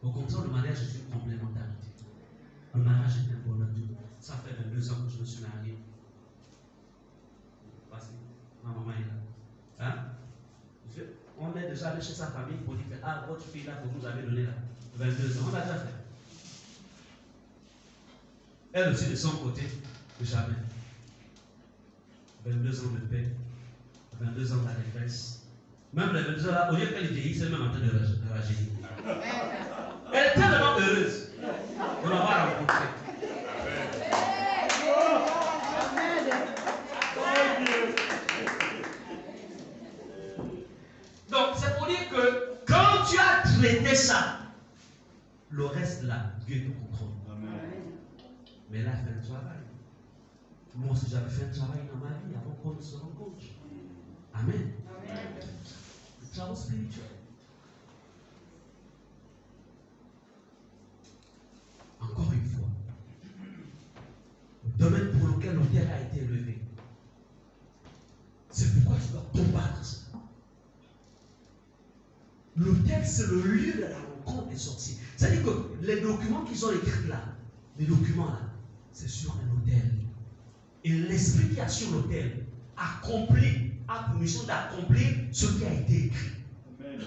Au contraire, le mariage est une complémentarité. Le mariage est un bonheur. Ça fait 22 ans que je me suis marié. Voici, ma maman est là. Hein? On est déjà allé chez sa famille pour dire que ah, votre fille là que vous avez donné là, 22 ans, on l'a déjà fait. Elle aussi de son côté, jamais. 22 ans de paix, 22 ans d'allégresse. Même les 22 ans là, au lieu qu'elle vieillisse, elle est même en train de rajeunir. Elle est tellement heureuse de l'avoir rencontrée. Donc, c'est pour dire que quand tu as traité ça, le reste là, Dieu te contrôle. Mais là, fait un travail. Moi aussi, j'avais fait un travail dans ma vie avant qu'on se rencontre. Amen. Le travail spirituel. Encore une fois, le domaine pour lequel l'autel a été élevé, c'est pourquoi tu dois combattre ça. L'autel, c'est le lieu de la rencontre des sorciers. C'est-à-dire que les documents qu'ils ont écrits là, les documents là, c'est sur un autel. Et l'esprit qui a sur l'autel a pour mission d'accomplir ce qui a été écrit. Amen.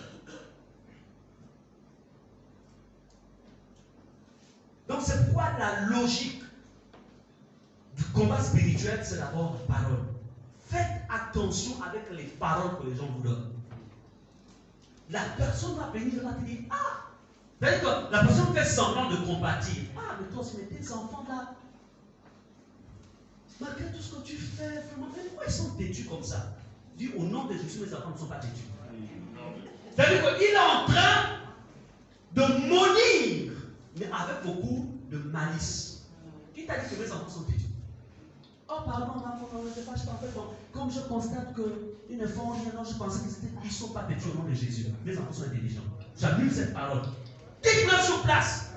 Donc c'est pourquoi la logique du combat spirituel, c'est d'abord la parole. Faites attention avec les paroles que les gens vous donnent. La personne va venir là et dire, ah, c'est-à-dire que la personne fait semblant de compatir. Ah, mais toi, c'est tes enfants là. Malgré tout ce que tu fais, vraiment, mais pourquoi ils sont têtus comme ça? Dis au nom de Jésus, mes enfants ne sont pas têtus. C'est-à-dire qu'il est en train de maudire, mais avec beaucoup de malice. Qui t'a dit que mes enfants sont têtus? Oh, pardon, maman, je ne sais pas, je t'en fais bon. Comme je constate qu'ils ne font rien, je pensais qu'ils ne sont pas têtus au nom de Jésus. Mes enfants sont intelligents. J'annule cette parole. Kick-le sur place.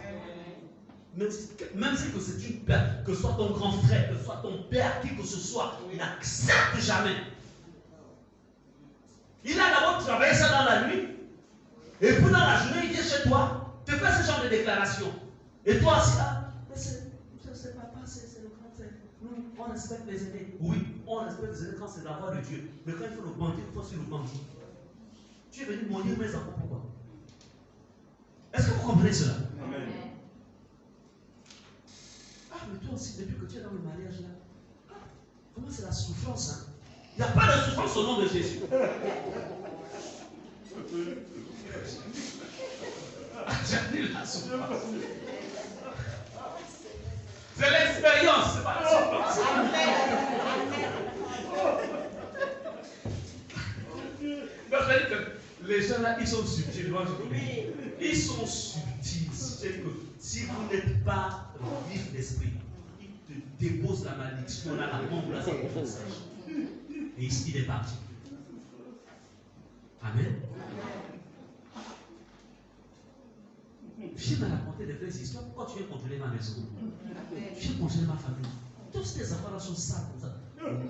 Même si que c'est une perte, que ce soit ton grand frère, que ce soit ton père, qui que ce soit, il n'accepte jamais. Il a d'abord travaillé ça dans la nuit, et puis dans la journée, il vient chez toi, te fait ce genre de déclaration. Et toi aussi, ah, mais c'est papa, c'est le grand frère. Nous, on respecte les aînés. Oui, on respecte les aînés quand c'est la voix de Dieu. Mais quand il faut le bandit, il faut sur le bandit. Tu es venu maudire mes enfants, pourquoi? Est-ce que vous comprenez cela? Amen. Ah, mais toi aussi, depuis que tu es dans le mariage là, comment c'est la souffrance, hein? Il n'y a pas de souffrance au nom de Jésus. J'annule la souffrance. C'est l'expérience, c'est pas la souffrance. Donc, c'est-à-dire que les gens là, ils sont subtils. Ils sont subtils. C'est-à-dire que si vous n'êtes pas vif d'esprit, ils te déposent la malédiction, là, la mort, là, c'est le message. Et il est parti. Amen. Viens me raconter des vraies histoires. Pourquoi tu viens contrôler ma maison? Tu viens contrôler ma famille. Tous tes enfants là sont sales comme ça.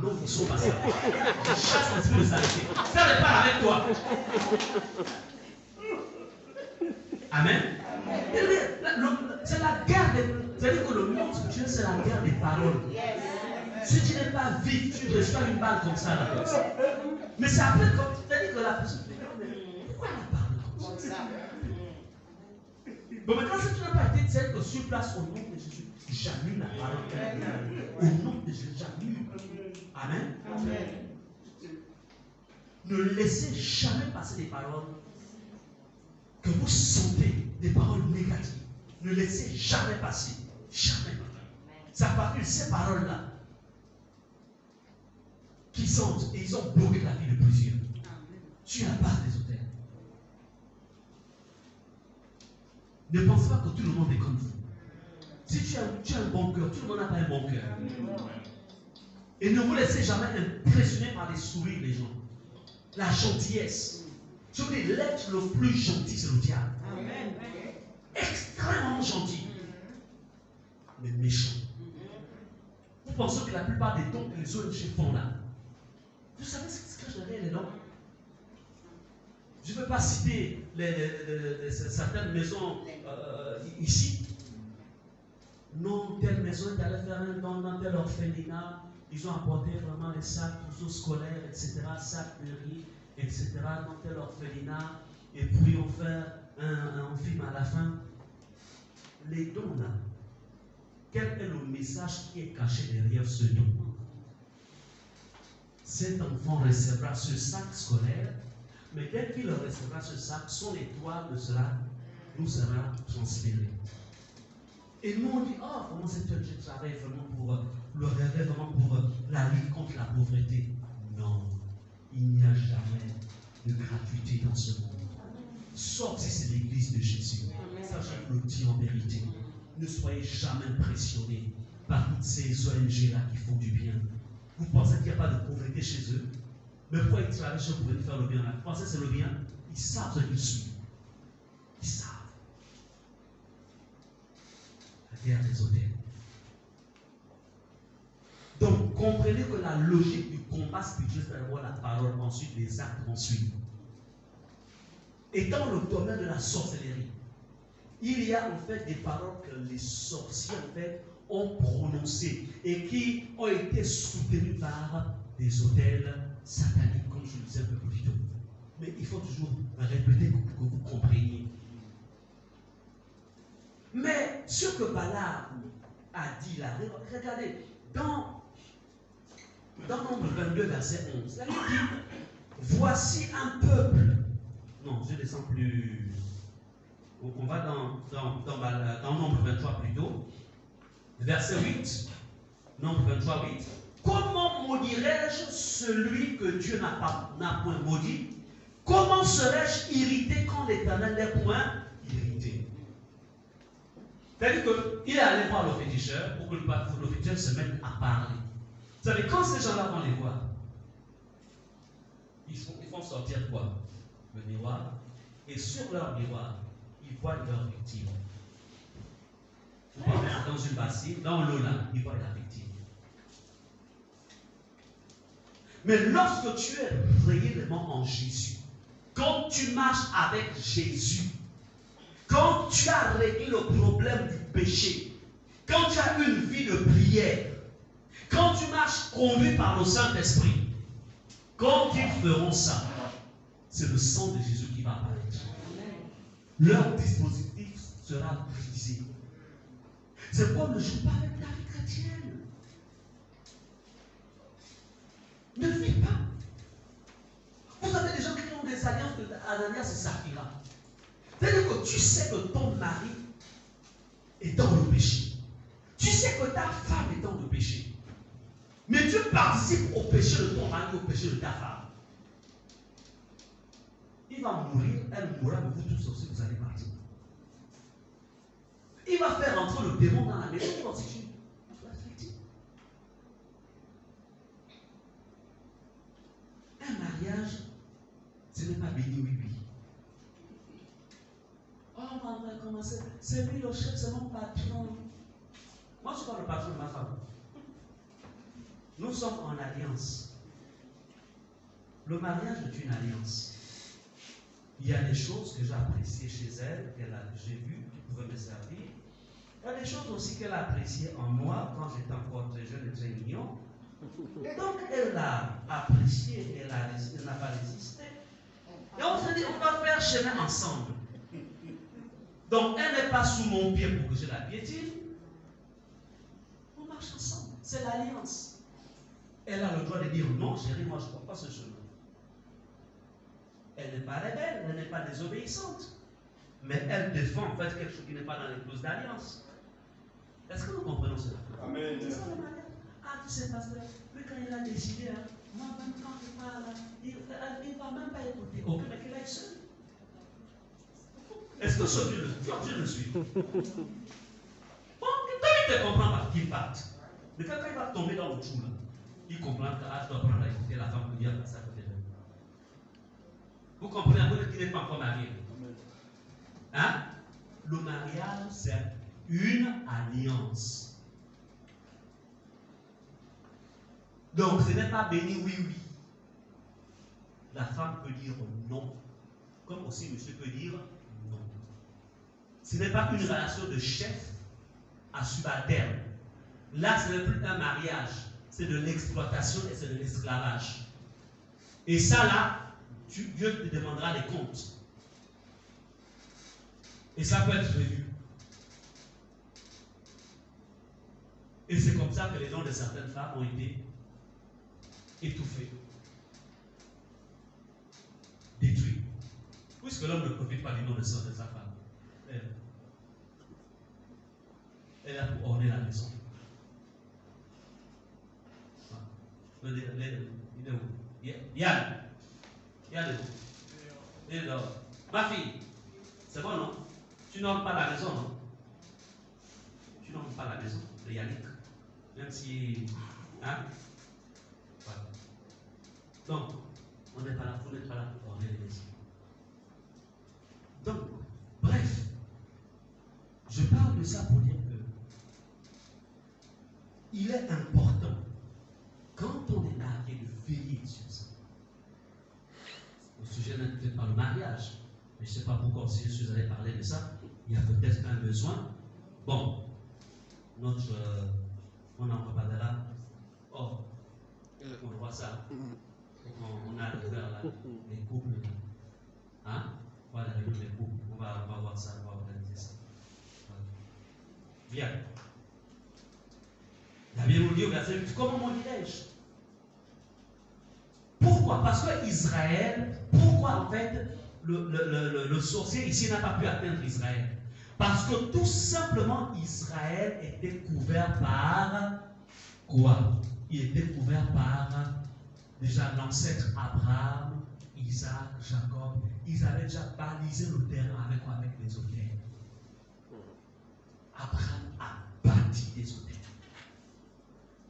Non, ils sont pas sales. Je chasse l'esprit de saleté. Ça n'est pas avec toi. Amen. C'est la guerre des... C'est-à-dire que le monde spirituel, c'est la guerre des paroles. Si tu n'es pas vif, tu reçois une balle comme ça là. Mais c'est après comme... C'est-à-dire que la personne... Pourquoi elle parle comme ça? Bon, maintenant, si tu n'as pas été celle que sur place au nom de Jésus, j'annule la parole. Au nom de Jésus, j'annule. Amen. Ne laissez jamais passer des paroles que vous sentez, des paroles négatives. Ne laissez jamais passer. Jamais. Ça part de ces paroles-là qui sentent et ils ont bloqué la vie de plusieurs. Tu es la part des auteurs. Ne pensez pas que tout le monde est comme vous. Si tu as un bon cœur, tout le monde n'a pas un bon cœur. Et ne vous laissez jamais impressionner par les sourires des gens. La gentillesse. Je vous dis, l'être le plus gentil, c'est le diable. Amen. Extrêmement gentil. Mais méchant. Vous pensez que la plupart des dons que les ONG font là, vous savez ce qui se cache derrière les dons? Je ne veux pas citer certaines maisons ici. Non, telle maison est allée faire un don dans tel orphelinat. Ils ont apporté vraiment des sacs pour scolaires, etc. Sacs de riz, etc. dans tel orphelinat. Et puis on fait un film à la fin. Les dons là, quel est le message qui est caché derrière ce don? Cet enfant recevra ce sac scolaire. Mais dès qu'il recevra ce sac, son étoile nous sera transférée. Et nous on dit, oh, vraiment cet homme travaille vraiment pour le rêve, vraiment pour la lutte contre la pauvreté. Non, il n'y a jamais de gratuité dans ce monde. Sauf si c'est l'église de Jésus. Ça, je vous le dis en vérité. Ne soyez jamais impressionnés par toutes ces ONG-là qui font du bien. Vous pensez qu'il n'y a pas de pauvreté chez eux? Mais pourquoi ils travaillent chez vous pour faire le bien là? Vous pensez que c'est le bien? Ils savent ce qu'ils suivent. Ils savent. La guerre des hôtels. Donc, comprenez que la logique du combat spirituel, c'est d'abord la parole, ensuite les actes vont suivre. Et dans le domaine de la sorcellerie, il y a en fait des paroles que les sorciers en fait ont prononcées et qui ont été soutenues par des autels sataniques, comme je le disais un peu plus tôt. Mais il faut toujours répéter pour que vous compreniez. Mais ce que Balaam a dit là, regardez, dans Nombre 22, verset 11, là, il dit, voici un peuple. Non, je descends plus. On va dans Nombre 23 plutôt. Verset 8. Nombre 23, 8. Comment maudirais-je celui que Dieu n'a point maudit? Comment serais-je irrité quand l'Éternel n'est point irrité? C'est-à-dire qu'il est allé voir le féticheur pour que le féticheur se mette à parler. Vous savez, quand ces gens-là vont les voir, ils font sortir quoi? Le miroir. Et sur leur miroir, ils voient leur victime. Vous voyez, dans une bassine, dans l'eau là, ils voient la victime. Mais lorsque tu es réellement en Jésus, quand tu marches avec Jésus, quand tu as réglé le problème du péché, quand tu as une vie de prière, Quand tu marches conduit par le Saint-Esprit, quand ils feront ça, c'est le sang de Jésus qui va apparaître. Leur dispositif sera brisé. C'est pourquoi ne joue pas avec la vie chrétienne. Ne fuis pas. Vous avez des gens qui ont des alliances de Ananias et Saphira. C'est-à-dire que tu sais que ton mari est dans le péché. Tu sais que ta femme est dans le péché. Mais tu participes au péché de ton mari, au péché de ta femme. Il va mourir, elle mourra, mais vous tous aussi, vous allez partir. Il va faire entrer le démon dans la maison, comme si tu l'as fait. Un mariage, ce n'est pas béni, oui, oui. Oh, on va commencer. C'est lui le chef, c'est mon patron. Moi, je ne suis pas le patron de ma femme. Nous sommes en alliance. Le mariage est une alliance. Il y a des choses que j'ai appréciées chez elle, que j'ai vues, qui pouvaient me servir. Il y a des choses aussi qu'elle a appréciées en moi quand j'étais encore très jeune et très mignon. Et donc, elle l'a apprécié, elle n'a pas résisté. Et on s'est dit, on va faire chemin ensemble. Donc, elle n'est pas sous mon pied pour que je la piétine. On marche ensemble. C'est l'alliance. Elle a le droit de dire non, chérie, moi je ne prends pas ce chemin. Elle n'est pas rebelle, elle n'est pas désobéissante. Mais elle défend en fait quelque chose qui n'est pas dans les clauses d'alliance. Est-ce que nous comprenons cela? Amen. C'est ça le mariage. Ah, tu sais, pasteur, lui quand il a décidé, hein, moi même quand je parle, il ne va même pas écouter. Ok, mais qu'il aille seul. Est-ce que ce Dieu le suit? Bon, quand il ne comprend pas qu'il parte, mais quand il va tomber dans le trou, là, il comprend que je dois prendre à écouter la femme pour dire ça côté de lui. Vous comprenez un peu qu'il n'est pas encore marié? Hein? Le mariage, c'est une alliance. Donc, ce n'est pas béni, oui, oui. La femme peut dire non, comme aussi monsieur peut dire non. Ce n'est pas une relation de chef à subalterne. Là, ce n'est plus un mariage, c'est de l'exploitation et c'est de l'esclavage. Et ça, là, Dieu te demandera des comptes. Et ça peut être revu. Et c'est comme ça que les noms de certaines femmes ont été étouffés, détruits. Puisque l'homme ne profite pas du nom de sa femme. Elle est là pour orner la maison. Il est où? Yann. Yann est où? Il est dehors. Ma fille, c'est bon, non? Tu n'ornes pas la maison, non? Tu n'ornes pas la maison de Yannick. Même si. Hein? Voilà. Donc, on n'est pas là, vous n'êtes pas là pour orner les maisons. Donc, bref, je parle de ça pour dire que il est important, quand on est marié, de veiller sur ça. Le sujet n'est peut-être pas le mariage, mais je ne sais pas pourquoi si je suis allé parler de ça, il y a peut-être un besoin. Bon, on en reparlera. Oh, on voit ça. On a vers les couples. Hein? Voilà, les couples. On va voir ça, on va organiser ça. Bien. La Bible nous dit au verset 8, comment m'en dirais-je? Pourquoi? Parce que Israël, pourquoi en fait le sorcier ici n'a pas pu atteindre Israël? Parce que tout simplement Israël était couvert par quoi? Il était couvert par déjà l'ancêtre Abraham, Isaac, Jacob. Ils avaient déjà balisé le terrain avec quoi? Avec les autels. Abraham a bâti des autels.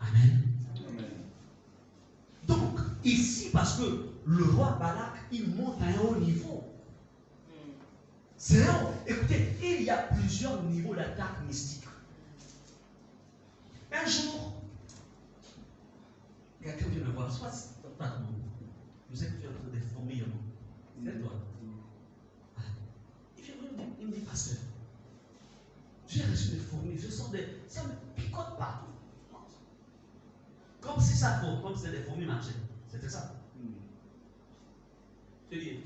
Amen. Amen. Donc, ici, parce que le roi Balak, il monte à un haut niveau. C'est là, écoutez, il y a plusieurs niveaux d'attaque mystique. Un jour, quelqu'un vient me voir, soit pas moi. Je sais que tu es en train de former un mot. C'est toi. Il me dit, pasteur, j'ai reçu des fourmis, je sens des. Ça me picote partout. ça faux, comme c'est des fourmis marchaient. C'était ça. Je dis,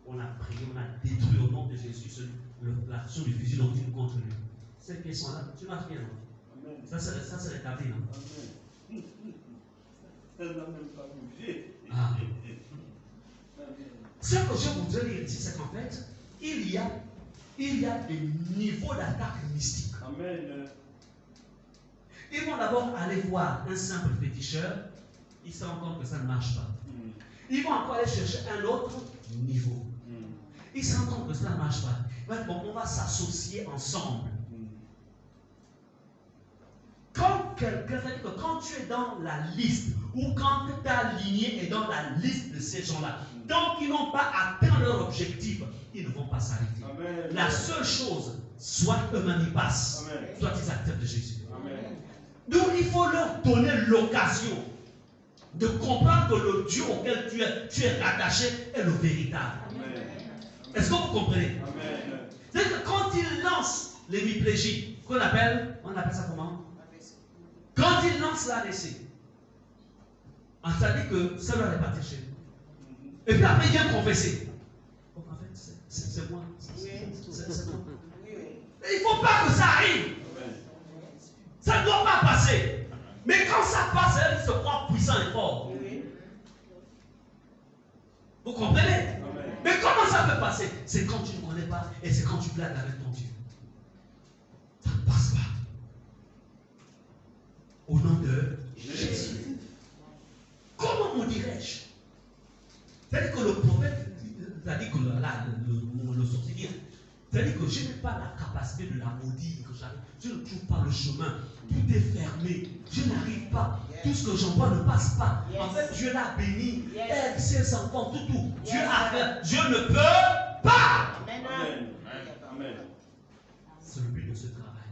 on a prié, on a détruit au nom de Jésus l'action du fusil d'origine contre lui. Ces pieds sont là, tu marches bien, non? Ça c'est rétabli, non? Ah. Ce que je voudrais dire ici, c'est qu'en fait, il y a des niveaux d'attaque mystique. Amen. Ils vont d'abord aller voir un simple féticheur, ils se rendent compte que ça ne marche pas. Ils vont encore aller chercher un autre niveau. Ils se rendent compte que ça ne marche pas. Bon, on va s'associer ensemble. Quand quelqu'un dit que quand tu es dans la liste, ou quand ta lignée est dans la liste de ces gens-là, tant qu'ils n'ont pas atteint leur objectif, ils ne vont pas s'arrêter. La seule chose, soit eux-mêmes y passent, soit ils acceptent Jésus. Donc il faut leur donner l'occasion de comprendre que le Dieu auquel tu es rattaché est le véritable. Est-ce que vous comprenez? C'est-à-dire que quand ils lancent l'hémiplégie, on appelle ça comment? Quand ils lancent l'ADC, ça dit que ça leur est parti chez nous. Et puis après, il vient confesser. En fait, c'est moi. C'est moi. Il ne faut pas que ça arrive. Ça ne doit pas passer. Mais quand ça passe, il se croit puissant et fort. Vous comprenez? Mais comment ça peut passer? C'est quand tu ne connais pas et c'est quand tu blagues avec ton Dieu. Ça ne passe pas. Au nom de Jésus. Comment me dirais-je? C'est-à-dire que le prophète, c'est-à-dire que le sorcier, c'est-à-dire que je n'ai pas la capacité de la maudire. Je ne trouve pas le chemin. Tout est fermé. Je n'arrive pas. Tout ce que j'envoie ne passe pas. En fait, Dieu l'a béni. Elle, ses enfants, tout. Dieu a fait. Je ne peux pas. Amen. C'est le but de ce travail.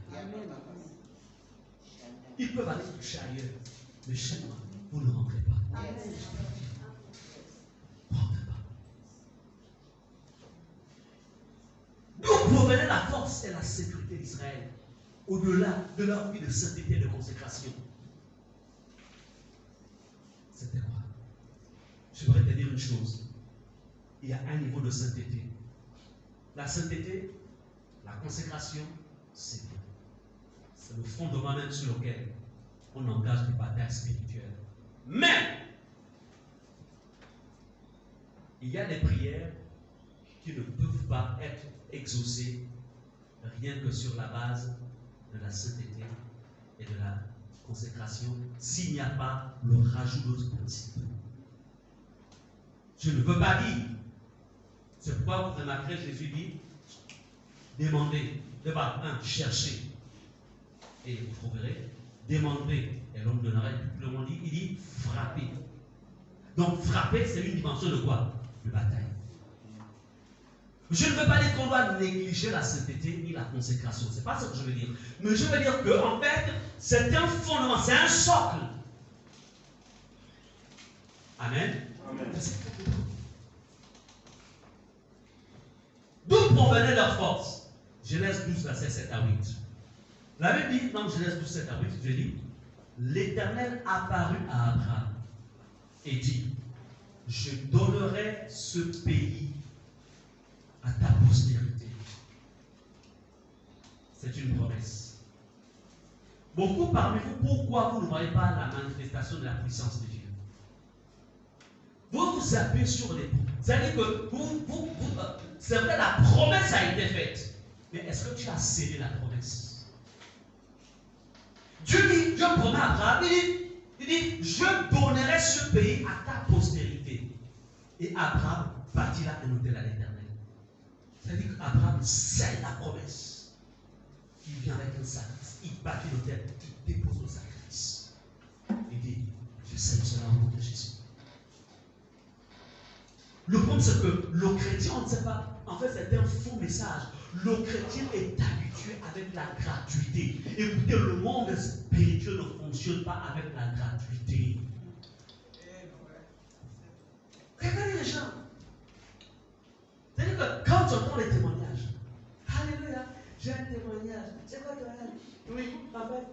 Ils peuvent aller toucher ailleurs. Mais chez moi, vous ne rentrez pas. Vous ne rentrez pas. D'où provenait la force et la sécurité d'Israël, au-delà de leur vie de sainteté et de consécration? C'était quoi? J'aimerais te dire une chose. Il y a un niveau de sainteté. La sainteté, la consécration, c'est bien. C'est le fondement même sur lequel on engage des batailles spirituelles. Mais, il y a des prières qui ne peuvent pas être exaucées rien que sur la base de la sainteté et de la consécration, s'il n'y a pas le rajout d'autres principes. Je ne veux pas dire. C'est pourquoi vous remarquerez, Jésus dit, demandez, d'abord, cherchez, et vous trouverez, demandez, et l'homme donnera, et puis le monde dit, il dit, frappez. Donc, frapper, c'est une dimension de quoi? De bataille. Je ne veux pas dire qu'on doit négliger la sainteté ni la consécration. Ce n'est pas ce que je veux dire. Mais je veux dire qu'en fait, c'est un fondement, c'est un socle. Amen. Amen. D'où provenait leur force? Genèse 12, verset 7 à 8. La Bible dit, dans Genèse 12, 7 à 8, je dis, l'Éternel apparut à Abraham et dit, je donnerai ce pays à ta postérité. C'est une promesse. Beaucoup parmi vous, pourquoi vous ne voyez pas la manifestation de la puissance de Dieu? Vous vous appuyez sur les points. C'est-à-dire que c'est vrai, la promesse a été faite. Mais est-ce que tu as scellé la promesse? Dieu dit, je promets à Abraham, il dit, je donnerai ce pays à ta postérité. Et Abraham bâtit là un hôtel à l'Éternel. C'est-à-dire qu'Abraham scelle la promesse. Il vient avec un sacrifice, il bâtit l'hôtel, il dépose le sacrifice. Il dit, je scelle cela au nom de Jésus. Le problème, c'est que le chrétien, on ne sait pas. En fait, c'est un faux message. Le chrétien est habitué avec la gratuité. Écoutez, le monde spirituel ne fonctionne pas avec la gratuité. Regardez les gens. C'est-à-dire que quand tu entends les témoignages, alléluia, j'ai un témoignage. C'est quoi le témoignage? Oui, en fait,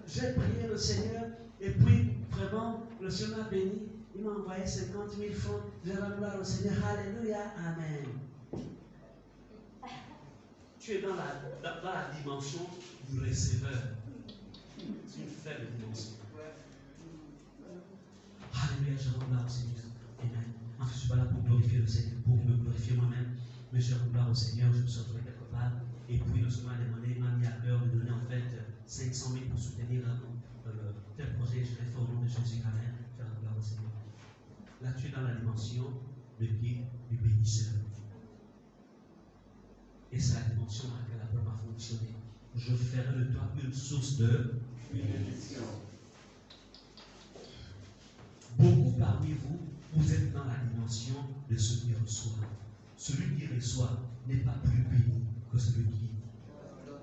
j'ai prié le Seigneur et puis vraiment le Seigneur m'a béni. Il m'a envoyé 50 000 francs. Je rends gloire au Seigneur. Alléluia. Amen. Tu es dans la dimension du receveur. C'est une faible dimension. Alléluia. Je rends gloire au Seigneur. Amen. En fait, je ne suis pas là pour glorifier le Seigneur, pour me glorifier moi-même. Mais je rends gloire au Seigneur. Je me suis retrouvé quelque part. Et puis le Seigneur m'a demandé, il m'a mis à cœur de donner en fait 500 000 pour soutenir tel projet. Je l'ai fait au nom de Jésus. Amen. Je rends gloire au Seigneur. Là, tu es dans la dimension de qui? Du bénisseur. Et c'est la dimension dans laquelle la peur va fonctionner. Je ferai de toi une source de bénédiction. Beaucoup parmi vous, vous êtes dans la dimension de celui qui reçoit. Celui qui reçoit n'est pas plus béni que celui qui donne.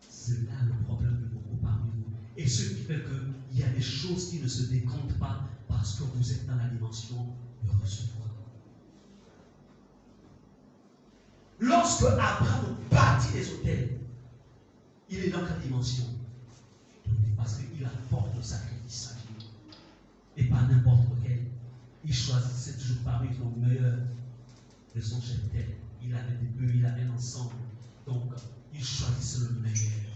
C'est là le problème de beaucoup parmi vous. Et ce qui fait qu'il y a des choses qui ne se décomptent pas parce que vous êtes dans la dimension de recevoir. Lorsque Abraham bâtit les autels, il est dans quelle dimension? Parce qu'il apporte le sacrifice à Dieu. Et pas n'importe lequel. Il choisissait toujours parmi les meilleurs de son cheptel. Il avait des bœufs, il avait l'ensemble. Donc, il choisissait le meilleur.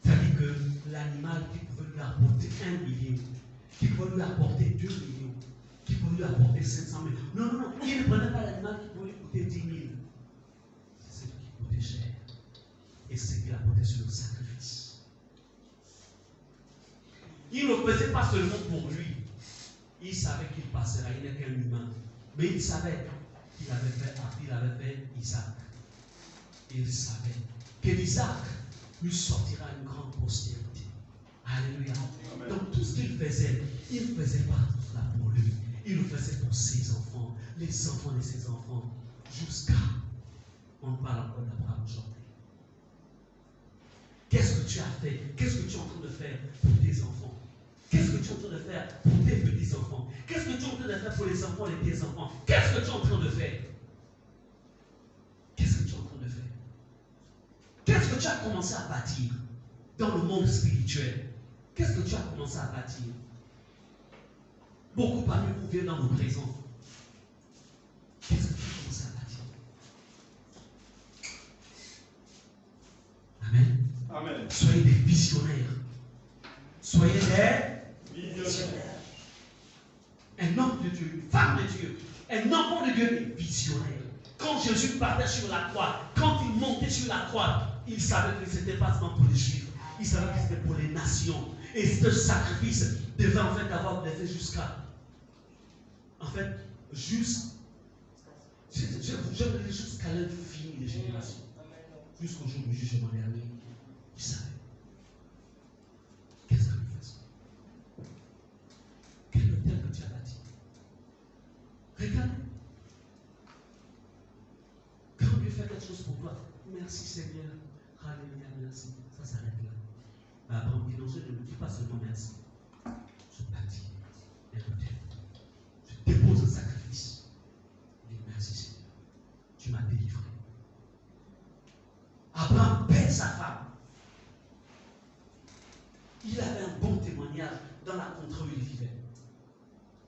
C'est-à-dire que l'animal qui pouvait lui apporter 1 million, qui pouvait lui apporter 2 millions, qui pouvait lui apporter 500 000. Non, non, non, il ne prenait pas l'animal qui pouvait lui coûter 10 000. C'est celui qui coûtait cher. Et c'est ce qu'il apportait sur le sacrifice. Il ne le faisait pas seulement pour lui. Il savait qu'il passerait, il n'est qu'un humain. Mais il savait qu'il avait fait Isaac. Il savait que Isaac lui sortira une grande postérité. Alléluia. Amen. Donc tout ce qu'il faisait, il ne faisait pas tout cela pour lui. Il le faisait pour ses enfants, les enfants de ses enfants, jusqu'à... On parle encore d'Abraham aujourd'hui. Qu'est-ce que tu as fait? Qu'est-ce que tu es en train de faire pour tes enfants? Qu'est-ce que tu es en train de faire pour tes petits-enfants? Qu'est-ce que tu es en train de faire pour les enfants et tes enfants? Qu'est-ce que tu es en train de faire? Qu'est-ce que tu es en train de faire? Qu'est-ce que tu as commencé à bâtir dans le monde spirituel? Qu'est-ce que tu as commencé à bâtir? Beaucoup parmi vous viennent dans le présent. Qu'est-ce que tu as commencé à bâtir? Amen. Amen. Soyez des visionnaires. Soyez des visionnaires. Un homme de Dieu, une femme de Dieu, un enfant de Dieu est visionnaire. Quand Jésus partait sur la croix, quand il montait sur la croix, il savait que ce n'était pas seulement pour les Juifs, il savait que c'était pour les nations. Et ce sacrifice devait en fait avoir des effets jusqu'à. En fait, jusqu'à l'infini des générations. Jusqu'au jour du jugement dernier. Il savait. Qu'est-ce que nous faisons? Quel hôtel que tu as bâti? Regarde. Quand Dieu fait quelque chose pour toi, merci Seigneur. Alléluia, merci. Ça s'arrête là. Abraham dit non, je ne me dis pas seulement merci. Je bâtis un hôtel. Je dépose un sacrifice. Je dis merci Seigneur. Tu m'as délivré. Abraham perd sa femme. Il avait un bon témoignage dans la contrée où il vivait.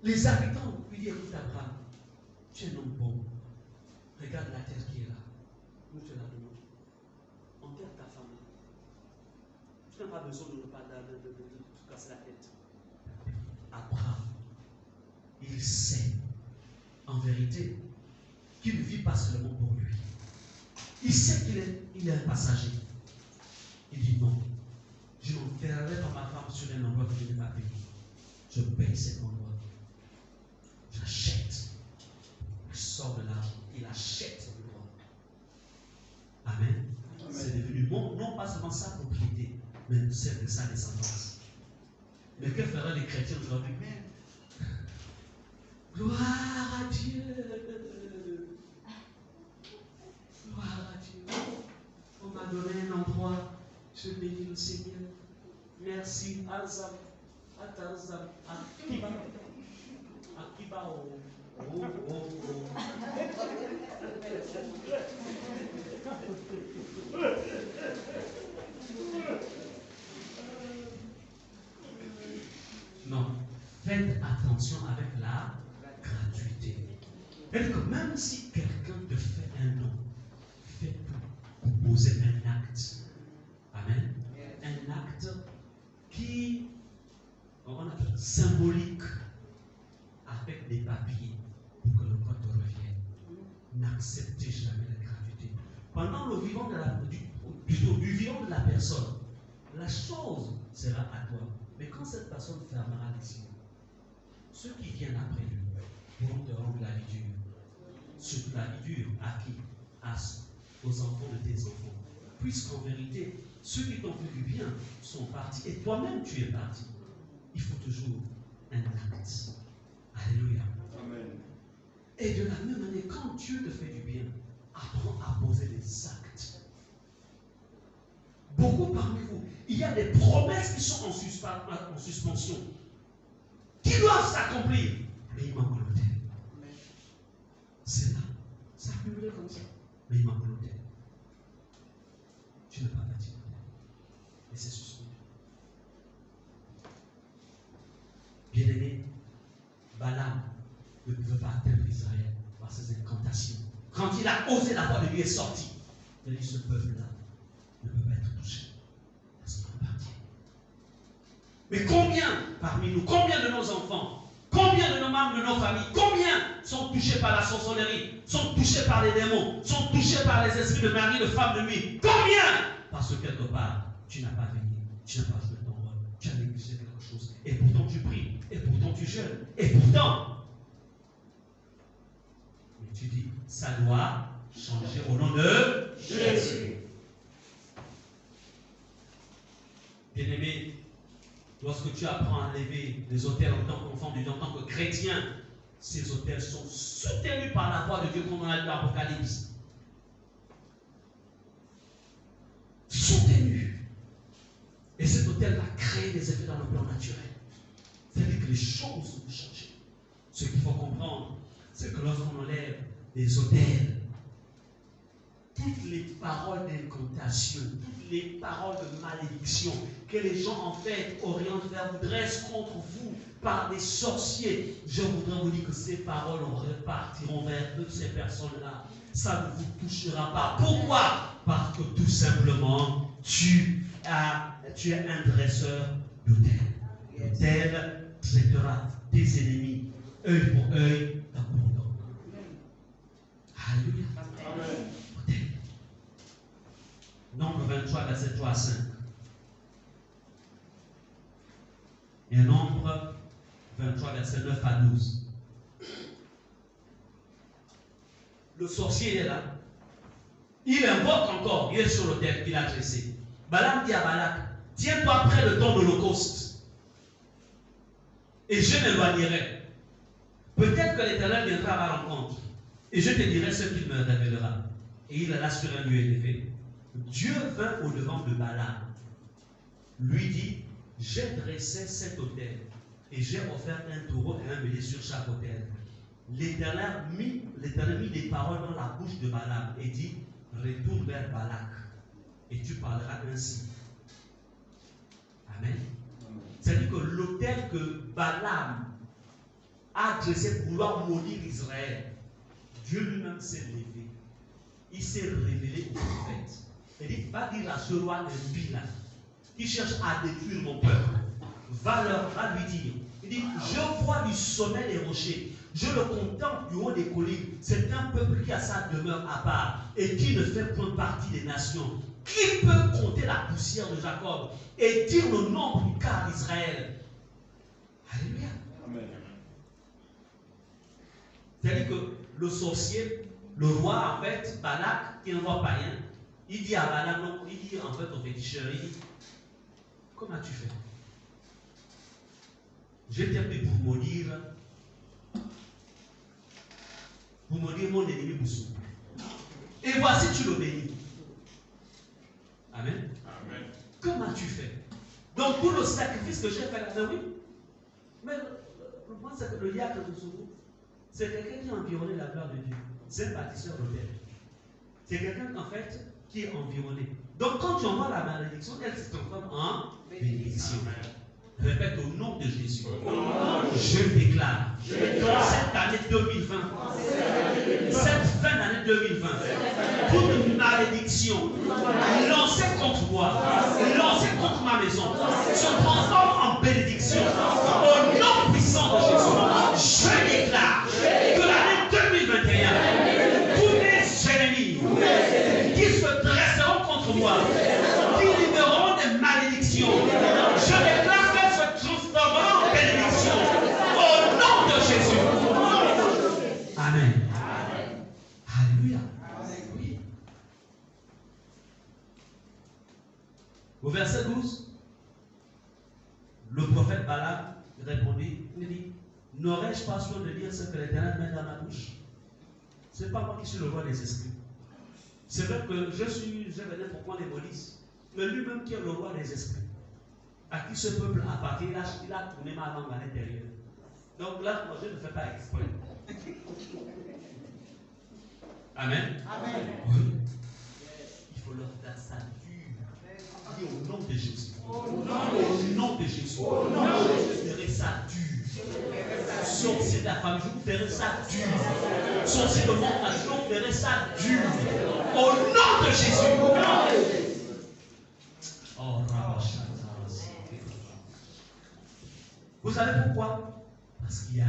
Les habitants lui disent, écoute Abraham, tu es un homme bon. Regarde la terre qui est là. Nous te la donnons. Enterre ta femme. Tu n'as pas besoin de te casser la tête. Abraham, il sait en vérité qu'il ne vit pas seulement pour lui. Il sait qu'il est un passager. Il dit non. Je n'enterrerai pas ma femme sur un endroit que je n'ai pas payé. Je paye cet endroit. J'achète. Je sors de l'argent. Il achète le droit. Amen. Amen. C'est devenu non pas seulement sa propriété, mais celle de sa descendance. Mais que feraient les chrétiens aujourd'hui? Gloire à Dieu. Gloire à Dieu. On m'a donné un endroit. Je bénis le Seigneur. Merci. Azam. Atazam. Akiba. Oh, oh, oh. Non, faites attention avec la gratuité. C'est-à-dire que même si quelqu'un te fait un don, fais tout pour poser un acte. Amen. Un acte qui, on appelle symbolique, avec des papiers pour que le code revienne. N'acceptez jamais la gratuité. Pendant le vivant de du vivant de la personne, la chose sera à toi. Mais quand cette personne fermera les yeux, ceux qui viennent après lui pourront te rendre la vie dure. La vie dure à qui? Aux enfants de tes enfants. Puisqu'en vérité, ceux qui t'ont fait du bien sont partis. Et toi-même, tu es parti. Il faut toujours un acte. Alléluia. Amen. Et de la même manière, quand Dieu te fait du bien, apprends à poser des actes. Beaucoup parmi vous, il y a des promesses qui sont en suspension, qui doivent s'accomplir. Mais il manque l'hôtel. C'est là. Ça a accumulé comme ça. Mais il manque l'hôtel. Tu n'as pas bâti l'hôtel. Et c'est suspendu. Bien-aimé, Balaam ne pouvait pas atteindre Israël par ses incantations. Quand il a osé, la voix de lui est sortie. Il a dit, ce peuple-là ne peut pas être touché. Parce qu'il appartient. Mais combien parmi nous, combien de nos enfants, combien de nos membres de nos familles, combien sont touchés par la sorcellerie, sont touchés par les démons, sont touchés par les esprits de mari, de femme, de nuit? Combien? Parce que quelque part, tu n'as pas veillé, tu n'as pas joué ton rôle, tu as négligé quelque chose. Et pourtant tu pries, et pourtant tu jeûnes, et pourtant. Mais tu dis, ça doit changer au nom de Jésus. Bien-aimé, lorsque tu apprends à lever des autels en tant qu'enfant de Dieu, en tant que chrétien, ces autels sont soutenus par la voix de Dieu, comme on a lu dans l'Apocalypse. Soutenus. Et cet autel va créer des effets dans le plan naturel. C'est-à-dire que les choses vont changer. Ce qu'il faut comprendre, c'est que lorsqu'on enlève des autels, toutes les paroles d'incantation, toutes les paroles de malédiction que les gens en fait orientent vers vous, dressent contre vous par des sorciers, je voudrais vous dire que ces paroles repartiront vers toutes ces personnes-là. Ça ne vous touchera pas. Pourquoi? Parce que tout simplement, tu es un dresseur d'autel. L'autel traitera tes ennemis, œil pour œil, dent pour dent. Alléluia. Amen. Nombre 23, verset 3 à 5. Et Nombre 23, verset 9 à 12. Le sorcier est là. Il invoque encore. Il est sur l'autel qu'il a dressé. Balaam dit à Balak, tiens-toi près de ton holocauste. Et je m'éloignerai. Peut-être que l'Éternel viendra à ma rencontre. Et je te dirai ce qu'il me révélera. Et il alla sur un lieu élevé. Dieu vint au-devant de Balaam, lui dit, j'ai dressé cet autel et j'ai offert un taureau et un bélier sur chaque autel. L'Éternel mit des paroles dans la bouche de Balaam et dit, retourne vers Balak et tu parleras ainsi. Amen. C'est-à-dire que l'autel que Balaam a dressé pour vouloir maudire Israël, Dieu lui-même s'est levé. Il s'est révélé au prophète. Il dit, va dire à ce roi impie là, qui cherche à détruire mon peuple, va lui dire, il dit, je vois du sommet des rochers, je le contemple du haut des collines, c'est un peuple qui a sa demeure à part et qui ne fait point partie des nations. Qui peut compter la poussière de Jacob et dire le nombre du quart d'Israël? Alléluia. Amen. C'est-à-dire que le sorcier, le roi en fait, Balak, qui ne voit pas rien, il dit à Balaam, non, il dit en fait au féticheur, il dit, comment as-tu fait? Je t'ai pris pour maudire mon ennemi Boussou. Et voici, tu le bénis. Amen. Amen. Comment as-tu fait? Donc tout le sacrifice que j'ai fait là, oui. Mais moi, c'est le diable de Boussou. c'est quelqu'un qui a environné la gloire de Dieu. C'est un bâtisseur d'autel. C'est quelqu'un, en fait, qui est environné. Donc, quand tu envoies la malédiction, elle se transforme en bénédiction. Répète au nom de Jésus. Je déclare cette année 2020, cette fin d'année 2020, toute malédiction lancée contre moi, lancée contre ma maison, se transforme en bénédiction. Au nom puissant de Jésus, je déclare que l'année 2021, tous mes ennemis qui se dresseront contre moi, qui libéreront des malédictions, je déclare en bénédiction au nom de Jésus. Amen. Alléluia. Oui. Au verset 12, le prophète Balaam répondit, il dit, n'aurais-je pas soin de dire ce que l'Éternel met dans ma bouche? Ce n'est pas moi qui suis le roi des esprits. C'est vrai que je venais pour qu'on les maudisse, mais lui-même qui est le roi des esprits, à qui ce peuple appartient, il a tourné ma langue à l'intérieur. Donc là, moi, je ne fais pas exprès. Amen. Amen. Oui. Il faut leur faire ça dur. Dis au nom de Jésus. Au nom de Jésus. Je ferai ça dur. Sorcier de la famille, je vous ferai ça dur. Sorcier de mon âge, je vous ferai ça dur. Au nom de Jésus. Oh, Rabachat. Vous savez pourquoi? Parce qu'il y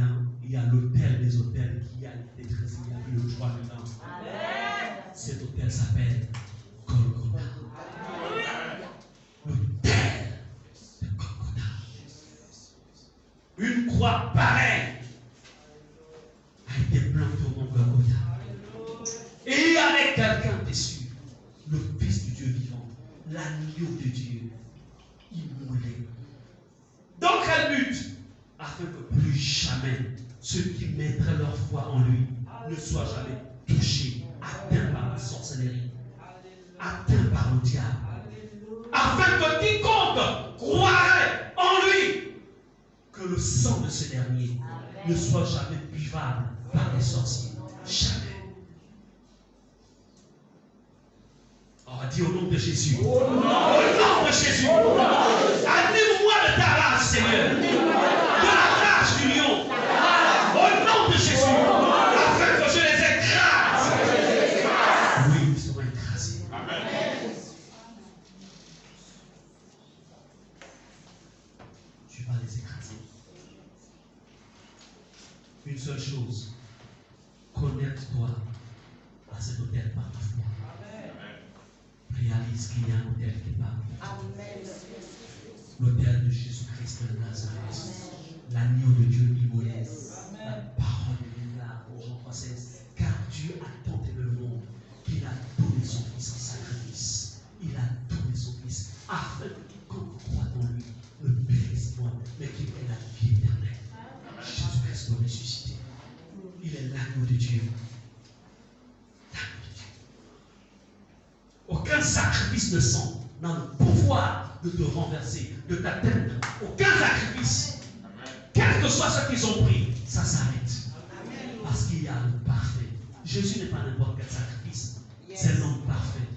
a l'autel des autels qui a été dressé il y a plus de 3000 ans. Cet autel s'appelle Golgotha. L'autel de Golgotha. Une croix pareille a été plantée au mont Golgotha. Et il y avait quelqu'un dessus, le Fils du Dieu vivant, l'agneau de Dieu, immolé. Dans quel but? Afin que plus jamais ceux qui mettraient leur foi en lui ne soient jamais touchés, atteints par la sorcellerie, atteints par le diable. Afin que quiconque croirait en lui, que le sang de ce dernier ne soit jamais buvable par les sorciers. Jamais. Oh, dis au nom de Jésus. Au nom de Jésus. Anime-moi de ta rage, Seigneur. De la rage du lion. Au nom de Jésus. Afin que je les écrase. Oui, ils seront écrasés. Amen. Tu vas les écraser. Une seule chose. Connecte-toi à cet autel par ta foi. Réalise qu'il y a un autel qui parle. L'autel de Jésus-Christ de Nazareth. L'agneau de Dieu immolé. La parole de Dieu là au Jean 3,16. Car Dieu a tant aimé le monde qu'il a donné son Fils en sacrifice. Il a donné son Fils afin que quiconque croit en lui ne périsse point, mais qu'il ait la vie éternelle. Jésus-Christ doit ressusciter. Il est l'agneau de Dieu. Aucun sacrifice de sang n'a le pouvoir de te renverser, de t'atteindre. Aucun sacrifice. Quel que soit ce qu'ils ont pris, ça s'arrête. Parce qu'il y a le parfait. Jésus n'est pas n'importe quel sacrifice. C'est l'homme parfait.